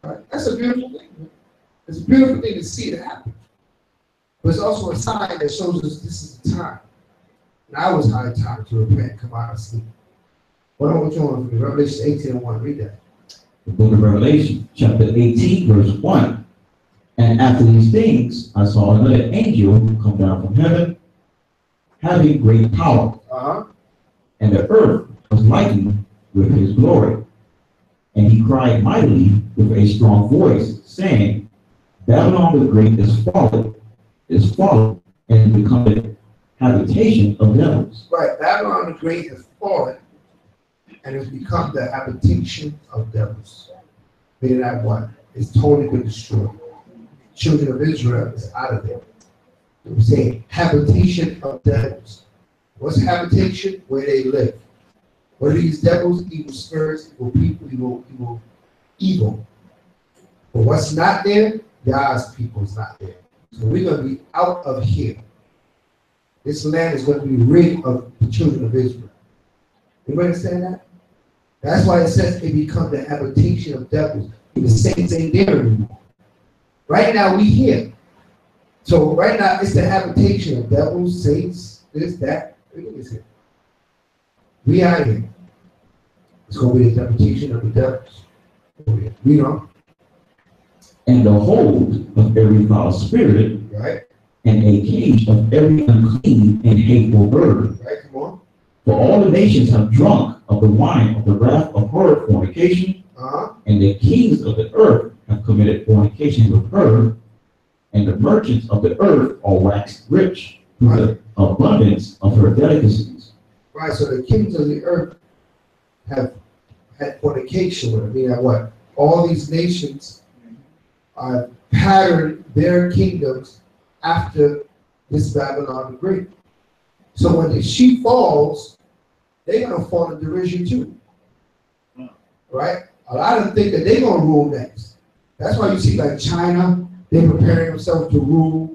Speaker 1: Right? That's a beautiful thing. It's a beautiful thing to see it happen. But it's also a sign that shows us this is the time. Now is high time to repent and come out of sleep. What do you want from me? Revelation 18 and 1. Read that.
Speaker 2: The book of Revelation, chapter 18, verse 1. And after these things, I saw another angel come down from heaven, having great power. And the earth was lightened with his glory. And he cried mightily with a strong voice, saying, Babylon the Great is fallen, and become the habitation of devils.
Speaker 1: Right, Babylon the Great has fallen, and has become the habitation of devils. Meaning that what? It's totally been destroyed. Children of Israel is out of there. We say habitation of devils. What's habitation? Where they live. What are these devils? Evil spirits, evil people, evil. But what's not there? God's people is not there. So we're going to be out of here. This land is going to be rid of the children of Israel. You understand that? That's why it says it becomes the habitation of devils. The saints ain't there anymore. Right now we here. So right now it's the habitation of devils, saints, this, that. Look at this. We are here. It's going to be the habitation of the devils. We know.
Speaker 2: And the hold of every foul spirit,
Speaker 1: Right?
Speaker 2: and a cage of every unclean and hateful bird.
Speaker 1: Right, come on.
Speaker 2: For all the nations have drunk of the wine of the wrath of her fornication, and the kings of the earth have committed fornication with her, and the merchants of the earth are waxed rich through the abundance of her delicacies.
Speaker 1: Right, so the kings of the earth have had fornication with her. Meaning what? All these nations patterned their kingdoms after this Babylon the Great. So when she falls, they're going to fall in derision too. Right? A lot of them think that they're going to rule next. That's why you see like China, they're preparing themselves to rule.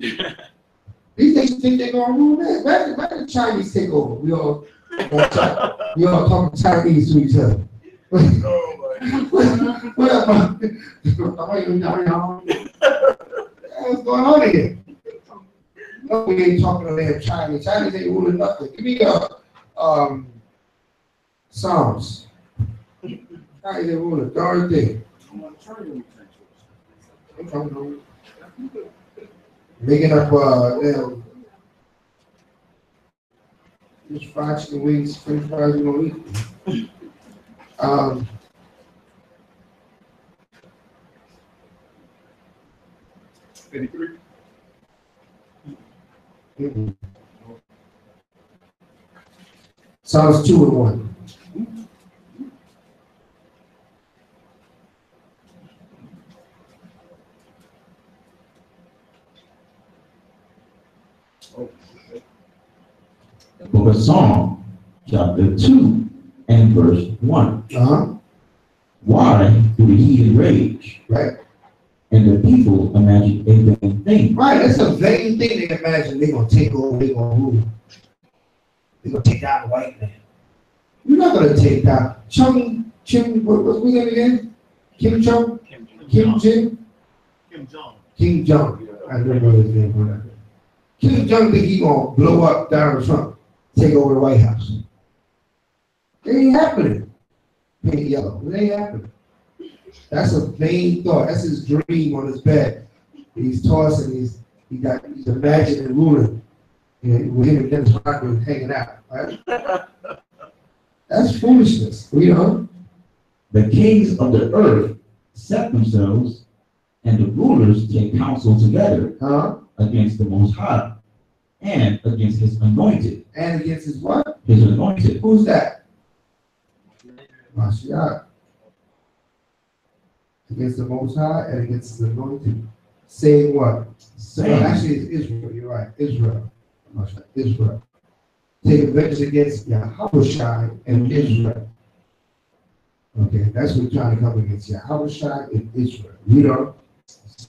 Speaker 1: These nations think they're going to rule next. Why the Chinese take over? We all talking Chinese to each other. What up, man? What's going on here? No, we ain't talking to them Chinese. Chinese ain't ruling nothing. Give me Psalms. Chinese ain't ruling a darn thing. Making up just fried chicken wings, French fries you gonna eat.
Speaker 4: 83.
Speaker 1: Psalms 2 and 1.
Speaker 2: Book of Psalm, chapter 2 and verse 1. Why do the heathen rage?
Speaker 1: Right.
Speaker 2: And the people imagine a vain thing.
Speaker 1: Right, it's a vain thing they imagine they're going to take over, they're going to rule. They're going to take down the white man. You're not going to take down what's his name again? Kim Jong? Kim Jong? Kim Jong. I remember his name. Kim Jong think he going to blow up Donald Trump, take over the White House. It ain't happening. Paint yellow. It ain't happening. That's a vain thought. That's his dream on his bed. He's tossing. He's imagining ruling. And with him and Dennis Rodman hanging out. Right? That's foolishness. You know.
Speaker 2: The kings of the earth set themselves, and the rulers take counsel together against the Most High, and against His anointed.
Speaker 1: And against His what?
Speaker 2: His anointed.
Speaker 1: Who's that? Mashiach. Against the Most High and against His anointed. Saying what?
Speaker 2: Saying.
Speaker 1: Actually, it's Israel. You're right. Israel. Israel. Take vengeance against Yahushua and Israel. Okay, that's what we're trying to come against. Yahushua and Israel. You know?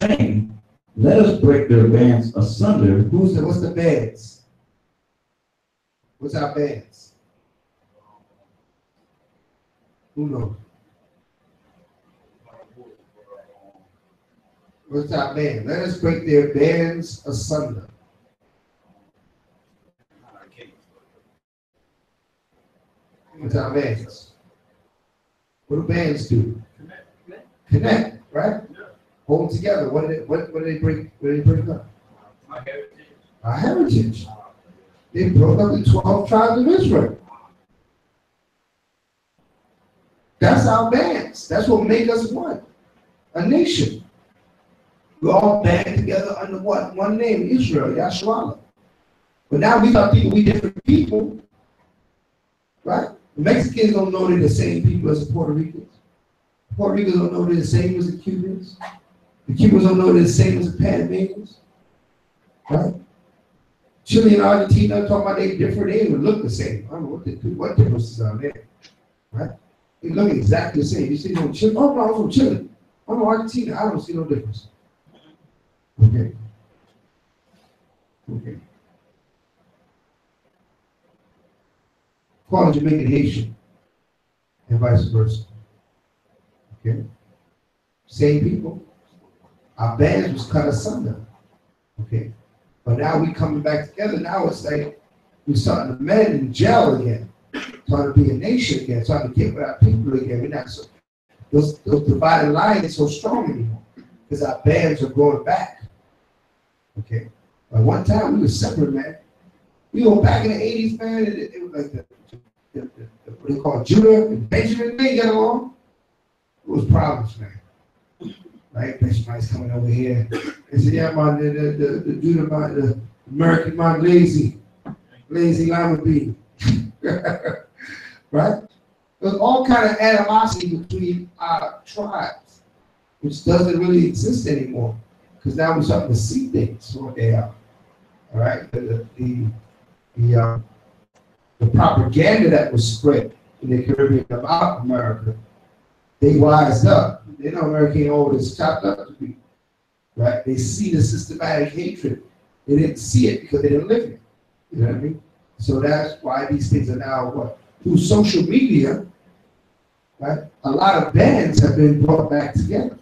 Speaker 2: Saying, let us break their bands asunder.
Speaker 1: What's the bands? What's our bands? Who knows? What's our band? Let us break their bands asunder. What's our bands? What do bands do? Connect, right? Hold them together. What do they break? What do they break up? Our heritage. They broke up the 12 tribes of Israel. That's our bands. That's what make us one. A nation. We all band together under what? One name, Israel, Yahshua. But now we start thinking we different people. Right? The Mexicans don't know they're the same people as the Puerto Ricans. Puerto Ricans don't know they're the same as the Cubans. The Cubans don't know they're the same as the Panamanians. Right? Chile and Argentina talking about they different, they even look the same. I don't know what they do, what differences are there. Right? They look exactly the same. You see no Chile, oh no, I'm from Chile. I'm from Argentina, I don't see no difference. Okay. Okay. Call a Jamaican Haitian and vice versa. Okay. Same people. Our bands was cut asunder. Okay. But now we coming back together. Now it's like we're starting to mend and gel again. Trying to be a nation again. Trying to get with our people again. We're not so, those dividing lines ain't so strong anymore. Because our bands are growing back. Okay. But one time we were separate, man. We were back in the 80s, man. It was like what they call Judah and Benjamin, they get along. It was problems, man. Right? Benjamin's coming over here. They said, yeah, man, the Judah man, the American man, lazy lima bean. Right? There's all kind of animosity between our tribes, which doesn't really exist anymore. Because now we're starting to see things for what they are. All right? The propaganda that was spread in the Caribbean about America, they wised up. They know America ain't all this chopped up to be. Right? They see the systematic hatred. They didn't see it because they didn't live it. You know what I mean? So that's why these things are now what? Through social media, right? A lot of bands have been brought back together.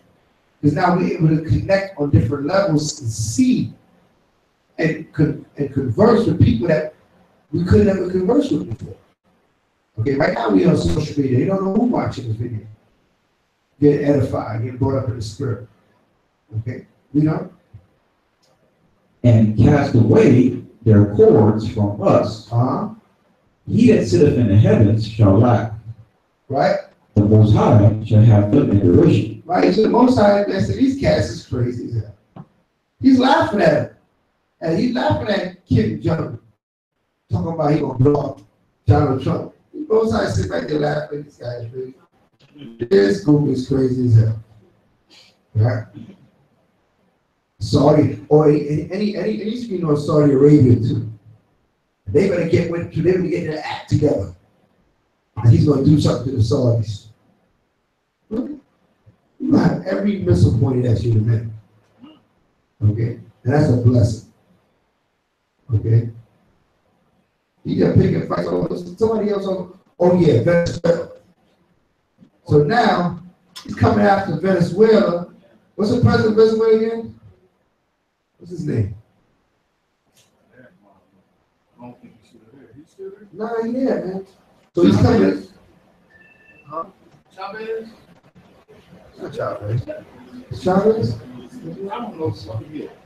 Speaker 1: Because now we're able to connect on different levels and see and converse with people that we couldn't ever converse with before. Okay, right now we on social media. You don't know who's watching this video. Get edified, get brought up in the spirit. Okay, we know.
Speaker 2: And cast away their cords from us. He that sitteth in the heavens shall lack.
Speaker 1: Right?
Speaker 2: The Most High shall have them in derision.
Speaker 1: Right, so the Most High, they said, these cats is crazy as hell. He's laughing at him. And he's laughing at Kim Jong, talking about he gonna blow up Donald Trump. The Most High sit back there laughing at this guy is crazy. This group is crazy as hell. Right? Saudi, or any speaking on Saudi Arabia too. They better get their act together. And he's gonna do something to the Saudis. Look, you have every missile pointed at you to men. Okay? And that's a blessing. Okay? You got pick and fight over somebody else on, oh yeah, Venezuela. So now he's coming after Venezuela. What's the president of Venezuela again? What's his name?
Speaker 4: I don't think he's still there. He's still there?
Speaker 1: Nah, yeah, man. So he's coming. Huh?
Speaker 4: Chavez?
Speaker 1: It's not Chavez. It's Chavez?
Speaker 4: I don't know something yet.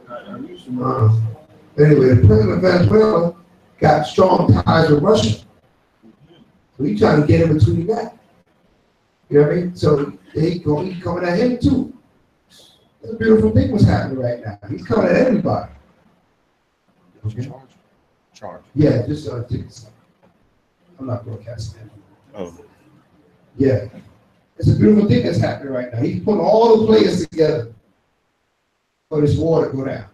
Speaker 4: I used to
Speaker 1: know. Anyway, the president of Venezuela got strong ties with Russia. So he's trying to get in between that. You know what I mean? So he coming at him too. That's a beautiful thing what's happening right now. He's coming at everybody. Okay.
Speaker 6: Charge.
Speaker 1: Yeah, just tickets. I'm not broadcasting that.
Speaker 6: Oh.
Speaker 1: Yeah. It's a beautiful thing that's happening right now. He's putting all the players together for this war to go down.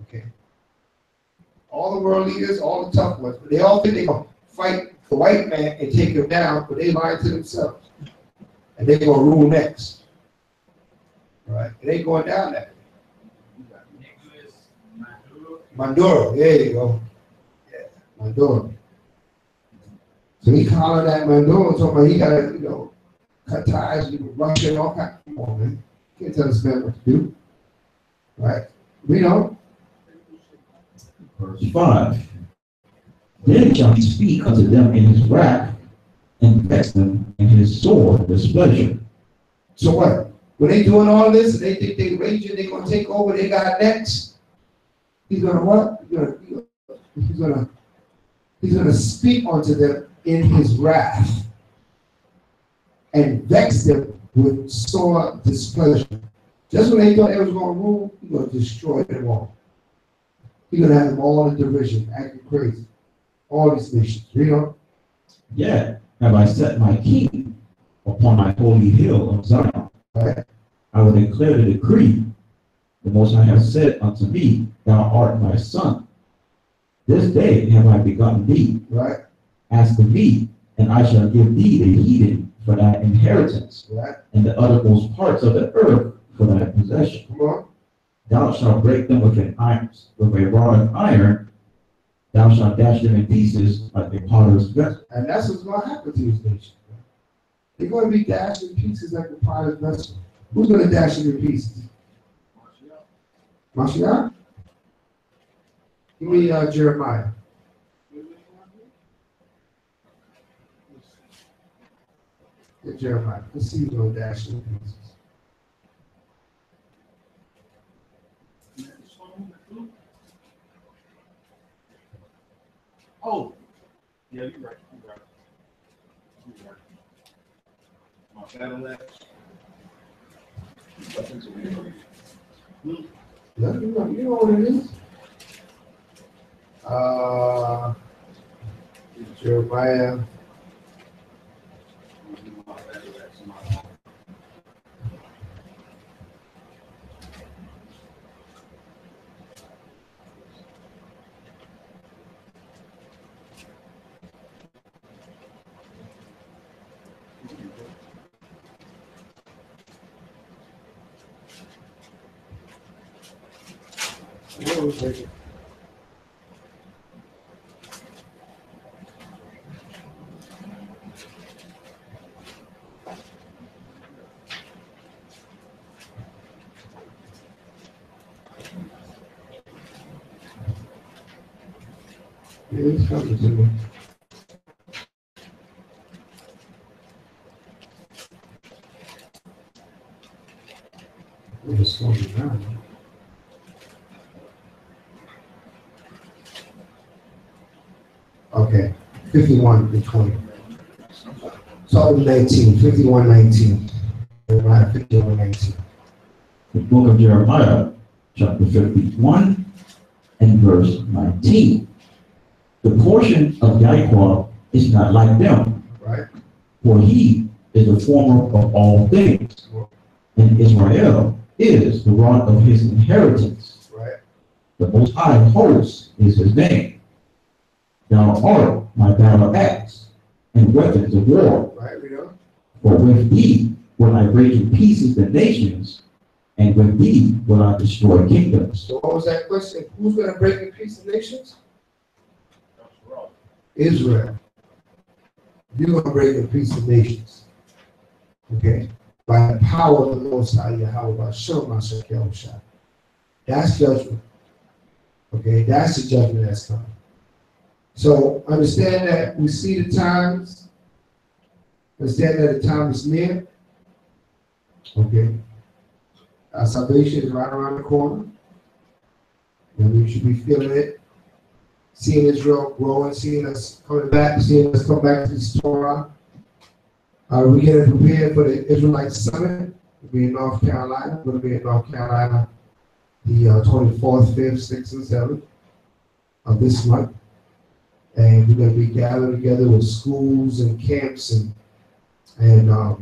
Speaker 1: Okay. All the world leaders, all the tough ones, but they all think they're going to fight the white man and take him down, but they lie to themselves. And they're going to rule next. All right? It ain't going down that way. Maduro, there you go. Yeah, Maduro. So he calling that Maduro, talking about he got to, cut ties with Russia and all kinds. Come on, man. You can't tell this man what to do. Right? We know.
Speaker 2: Verse 5. Then shall he speak unto them in his wrath, and vex them in his sore displeasure.
Speaker 1: So what? When they doing all this, they think they raging, they gonna take over, they got next. He's gonna what? He's gonna speak unto them in his wrath and vex them with sore displeasure. Just when they thought they was gonna rule, he's gonna destroy them all. He's gonna have them all in derision, acting crazy. All these nations,
Speaker 2: Yet have I set my king upon my holy hill of Zion.
Speaker 1: Right.
Speaker 2: I will declare the decree. The Most High has said unto me, Thou art my son. This day have I begotten thee.
Speaker 1: Right.
Speaker 2: Ask of me, and I shall give thee the heathen for thy inheritance,
Speaker 1: right,
Speaker 2: and the uttermost parts of the earth for thy possession.
Speaker 1: Come on.
Speaker 2: Thou shalt break them with a rod of iron. Thou shalt dash them in pieces like a potter's vessel.
Speaker 1: And that's what's going to happen to these nations. They're going to be dashed in pieces like a potter's vessel. Who's going to dash them in pieces? Mashiach? Give me Jeremiah. Get Jeremiah. Let's see who's going to dash them in pieces.
Speaker 4: Oh, yeah, you're right. You're right. My battle axe.
Speaker 1: You know what it is? Jeremiah. Where was it? Yeah, it's coming to me. It's going down. Okay, 51 to 20. Psalm 19, 51, 19. Jeremiah 51, 19.
Speaker 2: The book of Jeremiah, chapter 51 and verse 19. The portion of Yahweh is not like them,
Speaker 1: Right?
Speaker 2: for he is the former of all things, and Israel is the rod of his inheritance.
Speaker 1: Right?
Speaker 2: The Most High host is his name. Thou art my battle axe and weapons of war.
Speaker 1: Right, we know.
Speaker 2: For with thee will I break in pieces the nations, and with thee will I destroy kingdoms.
Speaker 1: So what was that question? Who's going to break in peace the nations? Israel. You're going to break in peace the nations. Okay? By the power of the Most High Yahweh, that's judgment. Okay? That's the judgment that's coming. So understand that we see the times. Understand that the time is near. Okay? Our salvation is right around the corner. And we should be feeling it. Seeing Israel growing, seeing us coming back, seeing us come back to the Torah. We're getting prepared for the Israelite Summit. We'll be in North Carolina. We're going to be in North Carolina the 24th, 5th, 6th, and 7th of this month. And we're going to be gathered together with schools and camps and the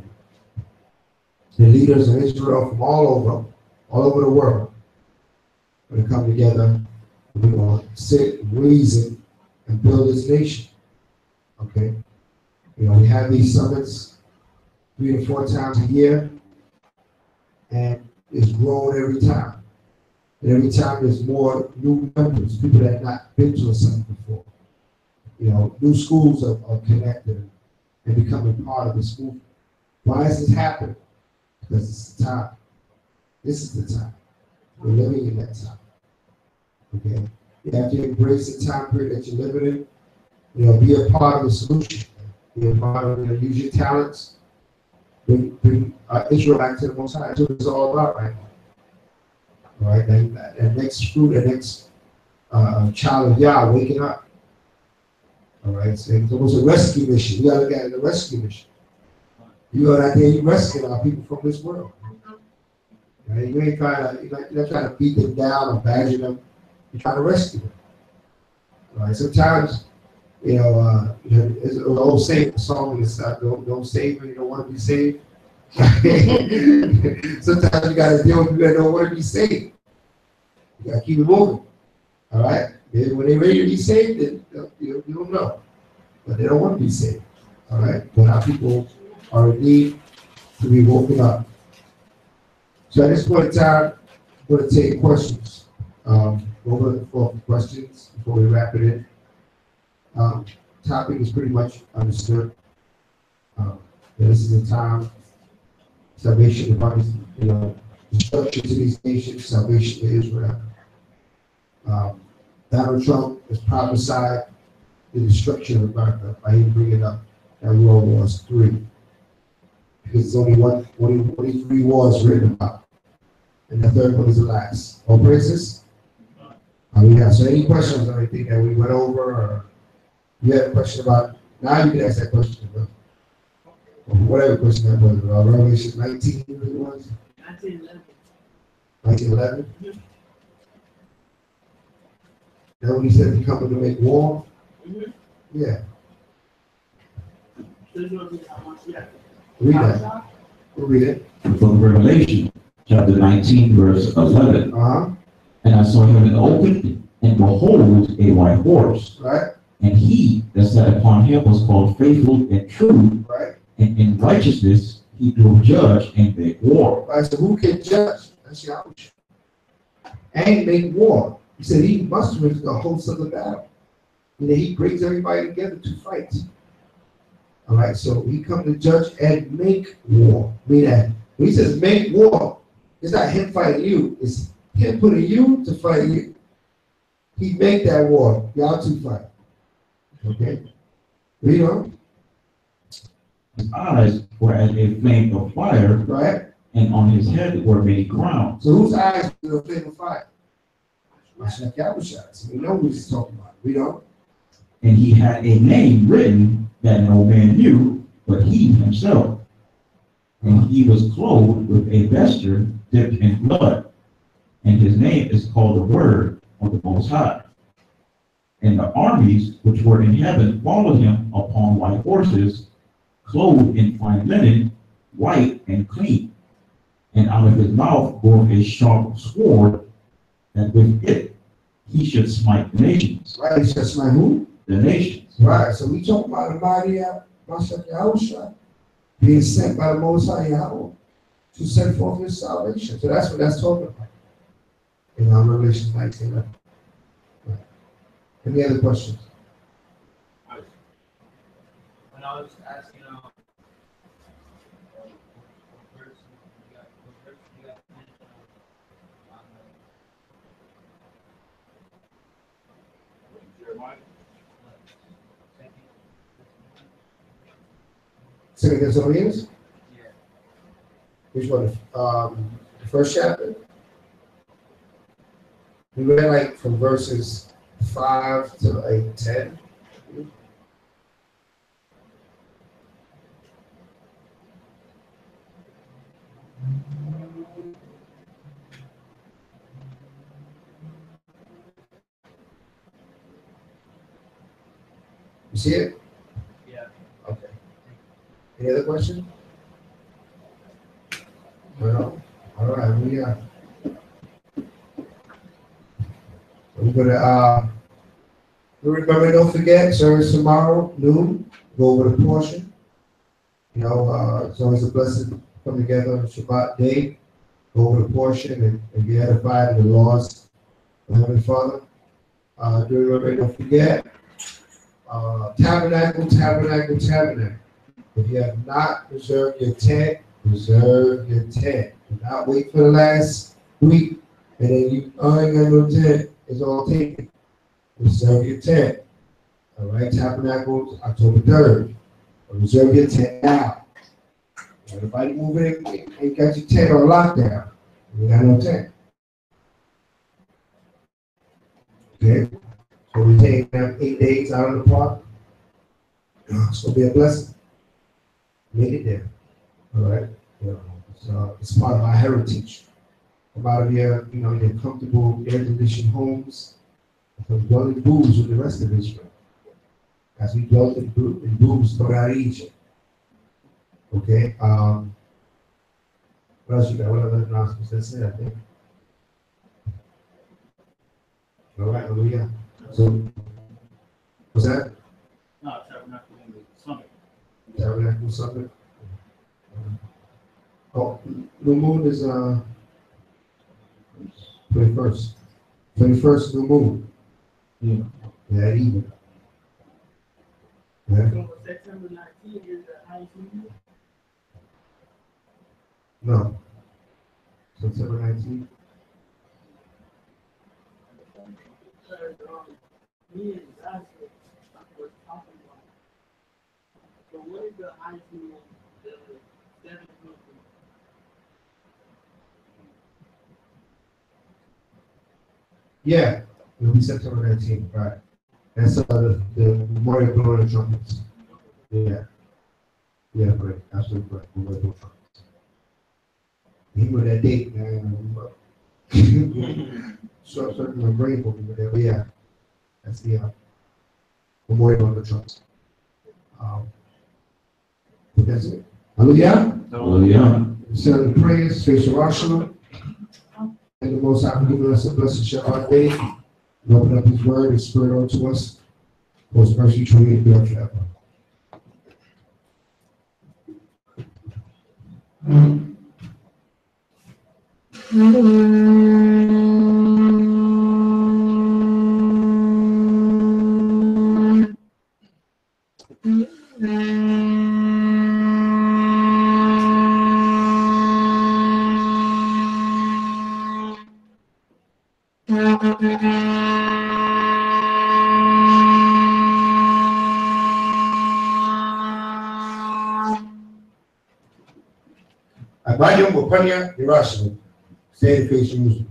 Speaker 1: leaders in Israel from all over the world. We're going to come together. We're going to sit, reason, and build this nation. Okay? You know, we have these summits 3 to 4 times a year, and it's growing every time. And every time there's more new members, people that have not been to a summit before. You know, new schools are connected and becoming part of the school. Why is this happening? Because it's the time. This is the time. We're living in that time. Okay? You have to embrace the time period that you're living in. You know, be a part of the solution. Be a part of it. Use your talents. Bring Israel back to the Most High. That's what it's all about right now. All right? That next fruit, that next child of Yah waking up. All right? So it's almost a rescue mission. You got to look at it as a rescue mission. You go out there, you rescue our people from this world. Right? You ain't you're not trying to beat them down or badger them. You're trying to rescue them. All right? Sometimes, you know, it's an old saying, song is don't save when you don't want to be saved. Sometimes you got to deal with people that don't want to be saved. You got to keep it moving. All right? When they're ready to be saved, then you don't know. But they don't want to be saved. All right? But our people are in need to be woken up. So at this point in time, I'm going to take questions. Over for questions before we wrap it in. Topic is pretty much understood. This is the time salvation upon these, destruction to these nations, salvation to Israel. Donald Trump has prophesied the destruction of America by him bringing up that World War III. Because there's only 3 wars written about. And the third one is the last. All praises? We have so any questions or anything that we went over, or you had a question about, now you can ask that question, or whatever question that was, about Revelation 19, what it was?
Speaker 5: 1911.
Speaker 1: 1911?
Speaker 5: Mhm.
Speaker 1: That when he said he's coming to make war?
Speaker 5: Mhm.
Speaker 1: Yeah.
Speaker 5: So you want to see how much you have?
Speaker 1: Read that. We'll read it.
Speaker 2: The book of Revelation, chapter 19, verse 11. And I saw heaven opened, and behold, a white horse.
Speaker 1: Right.
Speaker 2: And he that sat upon him was called Faithful and True.
Speaker 1: Right.
Speaker 2: And in righteousness he will judge and make war.
Speaker 1: Right. So who can judge? That's Yahusha. And make war. He said he musters the host of the battle. And then he brings everybody together to fight. All right. So he comes to judge and make war. Mean that when he says make war, it's not him fighting you. It's him putting you to fight you. He make that war. Y'all two fight. Okay? Read on.
Speaker 2: His eyes were as a flame of fire,
Speaker 1: Right?
Speaker 2: and on his head were many crowns.
Speaker 1: So whose eyes are the flame of fire? Mashiach Yahushua. So we know what he's talking about. Read on.
Speaker 2: And he had a name written that no man knew, but he himself. And he was clothed with a vesture dipped in blood. And his name is called the Word of the Most High. And the armies which were in heaven followed him upon white horses, clothed in fine linen, white and clean. And out of his mouth goeth a sharp sword, that with it he should smite the nations.
Speaker 1: Right? He should smite who?
Speaker 2: The nations.
Speaker 1: Right. So we talk about the mighty Mashiach Yahushua being sent by the Most High Yahweh to send forth his salvation. So that's what that's talking about. In Revelation 19. Right. Any other questions?
Speaker 3: When I was asking, what verse you got mentioned on
Speaker 4: Jeremiah?
Speaker 1: Second Thessalonians?
Speaker 3: Yeah.
Speaker 1: Which one? The first chapter? We read like from verses 5 to like 10. You see it?
Speaker 3: Yeah.
Speaker 1: Okay. Any other questions? Well, all right, we're gonna remember, don't forget, service tomorrow, noon, go over the portion. It's always a blessing to come together on Shabbat day, go over the portion and be edified in the laws of Heavenly Father. Do remember, don't forget, tabernacle. If you have not reserved your tent, reserve your tent. Do not wait for the last week and then you ain't got no tent. It's all taken. Reserve your tent. All right, tabernacle, October 3rd. Reserve your tent now. Everybody moving in, ain't got your tent on lockdown. You got no tent. Okay? So we take them 8 days out of the park. It's going to be a blessing. Make it there. All right? It's part of our heritage. A lot of your, your comfortable air-conditioned homes. So dwell in booths with the rest of Israel. As we dwelt in booths throughout Egypt. Okay? What else you got? What other announcements? That's it, I think. All right, hallelujah. So, what's that?
Speaker 4: No, Tabernacle Summit.
Speaker 1: Tabernacle Summit. Oh, new moon is 21st. 21st new moon.
Speaker 2: Yeah.
Speaker 1: Yeah, even. Yeah.
Speaker 5: So September 19th is the highest moon?
Speaker 1: No. September 19th.
Speaker 5: Me and Joshua was talking about. So what is the IT on the 7th?
Speaker 1: Yeah, it'll be September 19th, right? That's the Memorial blowing the trumpets. Yeah. Yeah, great. Absolutely correct. Memorial blowing trumpets. He with that date, man. Certainly my brain will be with that, but yeah. That's the Memorial blowing the trumpets. But that's it. Hallelujah.
Speaker 2: Hallelujah.
Speaker 1: Send the prayers, face Jerusalem. And the Most High for giving us a blessed Shabbat day. And open up His Word and Spirit unto us. Most mercy, truly, and be on forever. Abadium Wapania Irrational. Stay the face Jerusalem.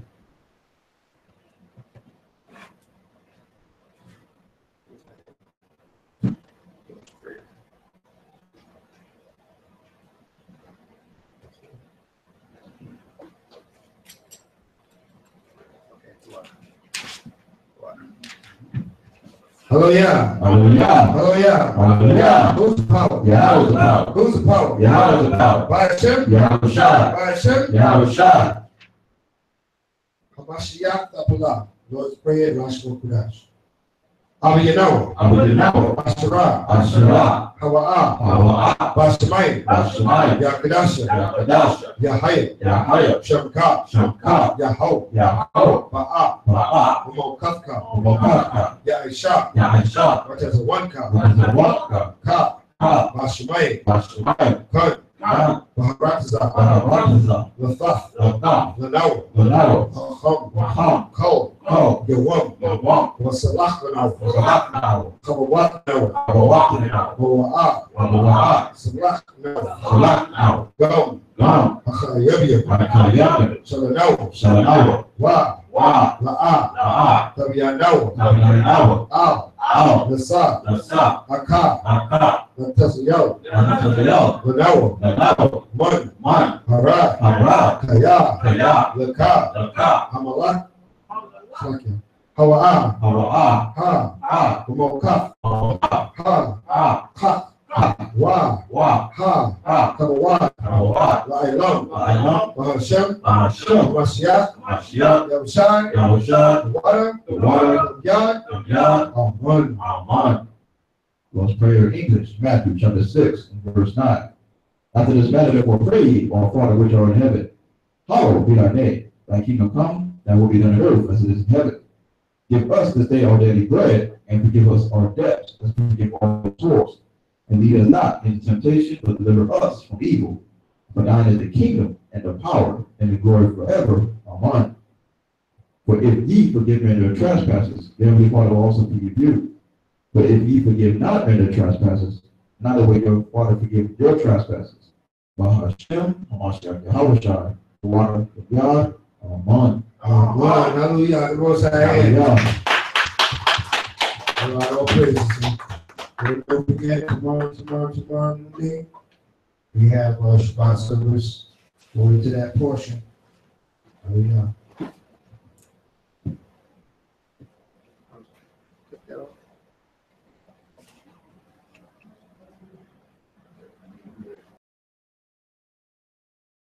Speaker 1: Hallelujah.
Speaker 2: Hallelujah.
Speaker 1: Hallelujah.
Speaker 2: Hallelujah.
Speaker 1: Who's the power?
Speaker 2: Yahweh's the power.
Speaker 1: Who's the power?
Speaker 2: Yahweh's the power.
Speaker 1: By Hashem?
Speaker 2: Yahweh Shai.
Speaker 1: By Hashem?
Speaker 2: Yahweh Shai.
Speaker 1: Hamashiach Tapula. Lord's Prayer, Rosh Kudash. Abiyanawa.
Speaker 2: Abiyanawa.
Speaker 1: Asherah.
Speaker 2: Asherah.
Speaker 1: Hawa'ah.
Speaker 2: Hawa'ah.
Speaker 1: Bashamayim.
Speaker 2: Bashamayim.
Speaker 1: Yakadasha.
Speaker 2: Yakadasha.
Speaker 1: Yahaya.
Speaker 2: Yahaya.
Speaker 1: Shamka.
Speaker 2: Shamka.
Speaker 1: Yaho.
Speaker 2: Yaho.
Speaker 1: Ba'ah.
Speaker 2: Ba'ah.
Speaker 1: Umokafka.
Speaker 2: Umokafka.
Speaker 1: Yaisha.
Speaker 2: Yaisha.
Speaker 1: What is a one cup?
Speaker 2: Wazawaka.
Speaker 1: Ka.
Speaker 2: Ka.
Speaker 1: Bashamayim.
Speaker 2: Bashamayim.
Speaker 1: Kun.
Speaker 2: Ka.
Speaker 1: Baharatiza.
Speaker 2: Baharatiza.
Speaker 1: Lathaf.
Speaker 2: Lathaf.
Speaker 1: Lanawa.
Speaker 2: Lanawa.
Speaker 1: Waham.
Speaker 2: Waham.
Speaker 1: Kol.
Speaker 2: Ko.
Speaker 1: Yawam.
Speaker 2: Yawam.
Speaker 1: Wasalach Lanawa.
Speaker 2: Wazalaknawa.
Speaker 1: Kabawat Nawa.
Speaker 2: Wabawaknawa.
Speaker 1: Wawa'ah.
Speaker 2: Wabawa'ah.
Speaker 1: Salach Nawa.
Speaker 2: Salaknawa.
Speaker 1: Gam.
Speaker 2: Gam.
Speaker 1: Achayabiyah.
Speaker 2: Akayabin.
Speaker 1: Shalanawa.
Speaker 2: Shalanawa.
Speaker 1: Wa.
Speaker 2: Wa.
Speaker 1: La'ah.
Speaker 2: La'ah.
Speaker 1: Tabiyanawa.
Speaker 2: Tabiyanawa.
Speaker 1: Al.
Speaker 2: Al.
Speaker 1: Nasa.
Speaker 2: Nasa.
Speaker 1: Aka.
Speaker 2: Aka.
Speaker 1: Natasayaw.
Speaker 2: Anatasayaw.
Speaker 1: Lanawa.
Speaker 2: Lanawa.
Speaker 1: Man.
Speaker 2: Man.
Speaker 1: Hara.
Speaker 2: Hara.
Speaker 1: Kaya.
Speaker 2: Kaya.
Speaker 1: Laka.
Speaker 2: Laka.
Speaker 1: Hamalak. Sakya. Hawa'ah.
Speaker 2: Hawa'ah.
Speaker 1: Ha.
Speaker 2: Ha.
Speaker 1: Umokaf.
Speaker 2: Hawa'ah.
Speaker 1: Ha.
Speaker 2: Ha.
Speaker 1: Kak.
Speaker 2: Ha.
Speaker 1: Wa.
Speaker 2: Wa.
Speaker 1: Ha.
Speaker 2: Ha.
Speaker 1: Kabawat.
Speaker 2: Hawa'ah.
Speaker 1: La'ilam.
Speaker 2: La'ayam.
Speaker 1: Bahashem.
Speaker 2: Hashem.
Speaker 1: Mashiach.
Speaker 2: Mashiach.
Speaker 1: Yahushai.
Speaker 2: Yahushua.
Speaker 1: The water.
Speaker 2: The water.
Speaker 1: Yad.
Speaker 2: Yah.
Speaker 1: Amen.
Speaker 2: Amen. Lord's Prayer in English, Matthew chapter 6, verse 9. After this manner, therefore pray ye, our Father which art in heaven, hallowed be thy name. Thy kingdom come, thy will be done on earth as it is in heaven. Give us this day our daily bread, and forgive us our debts, as we forgive our debtors. And lead us not into temptation, but deliver us from evil. For thine is the kingdom, and the power, and the glory forever. Amen. For if ye forgive men their trespasses, the heavenly Father will also forgive you. But if ye forgive not men their trespasses, neither will your Father forgive your trespasses. Bahashem, Hamashiach Yahushua, the water of God, Amen.
Speaker 1: Amen. Hallelujah. The Most High.
Speaker 2: Hallelujah.
Speaker 1: All praises. Don't forget, tomorrow day, we have Shabbat service going to that portion. Hallelujah.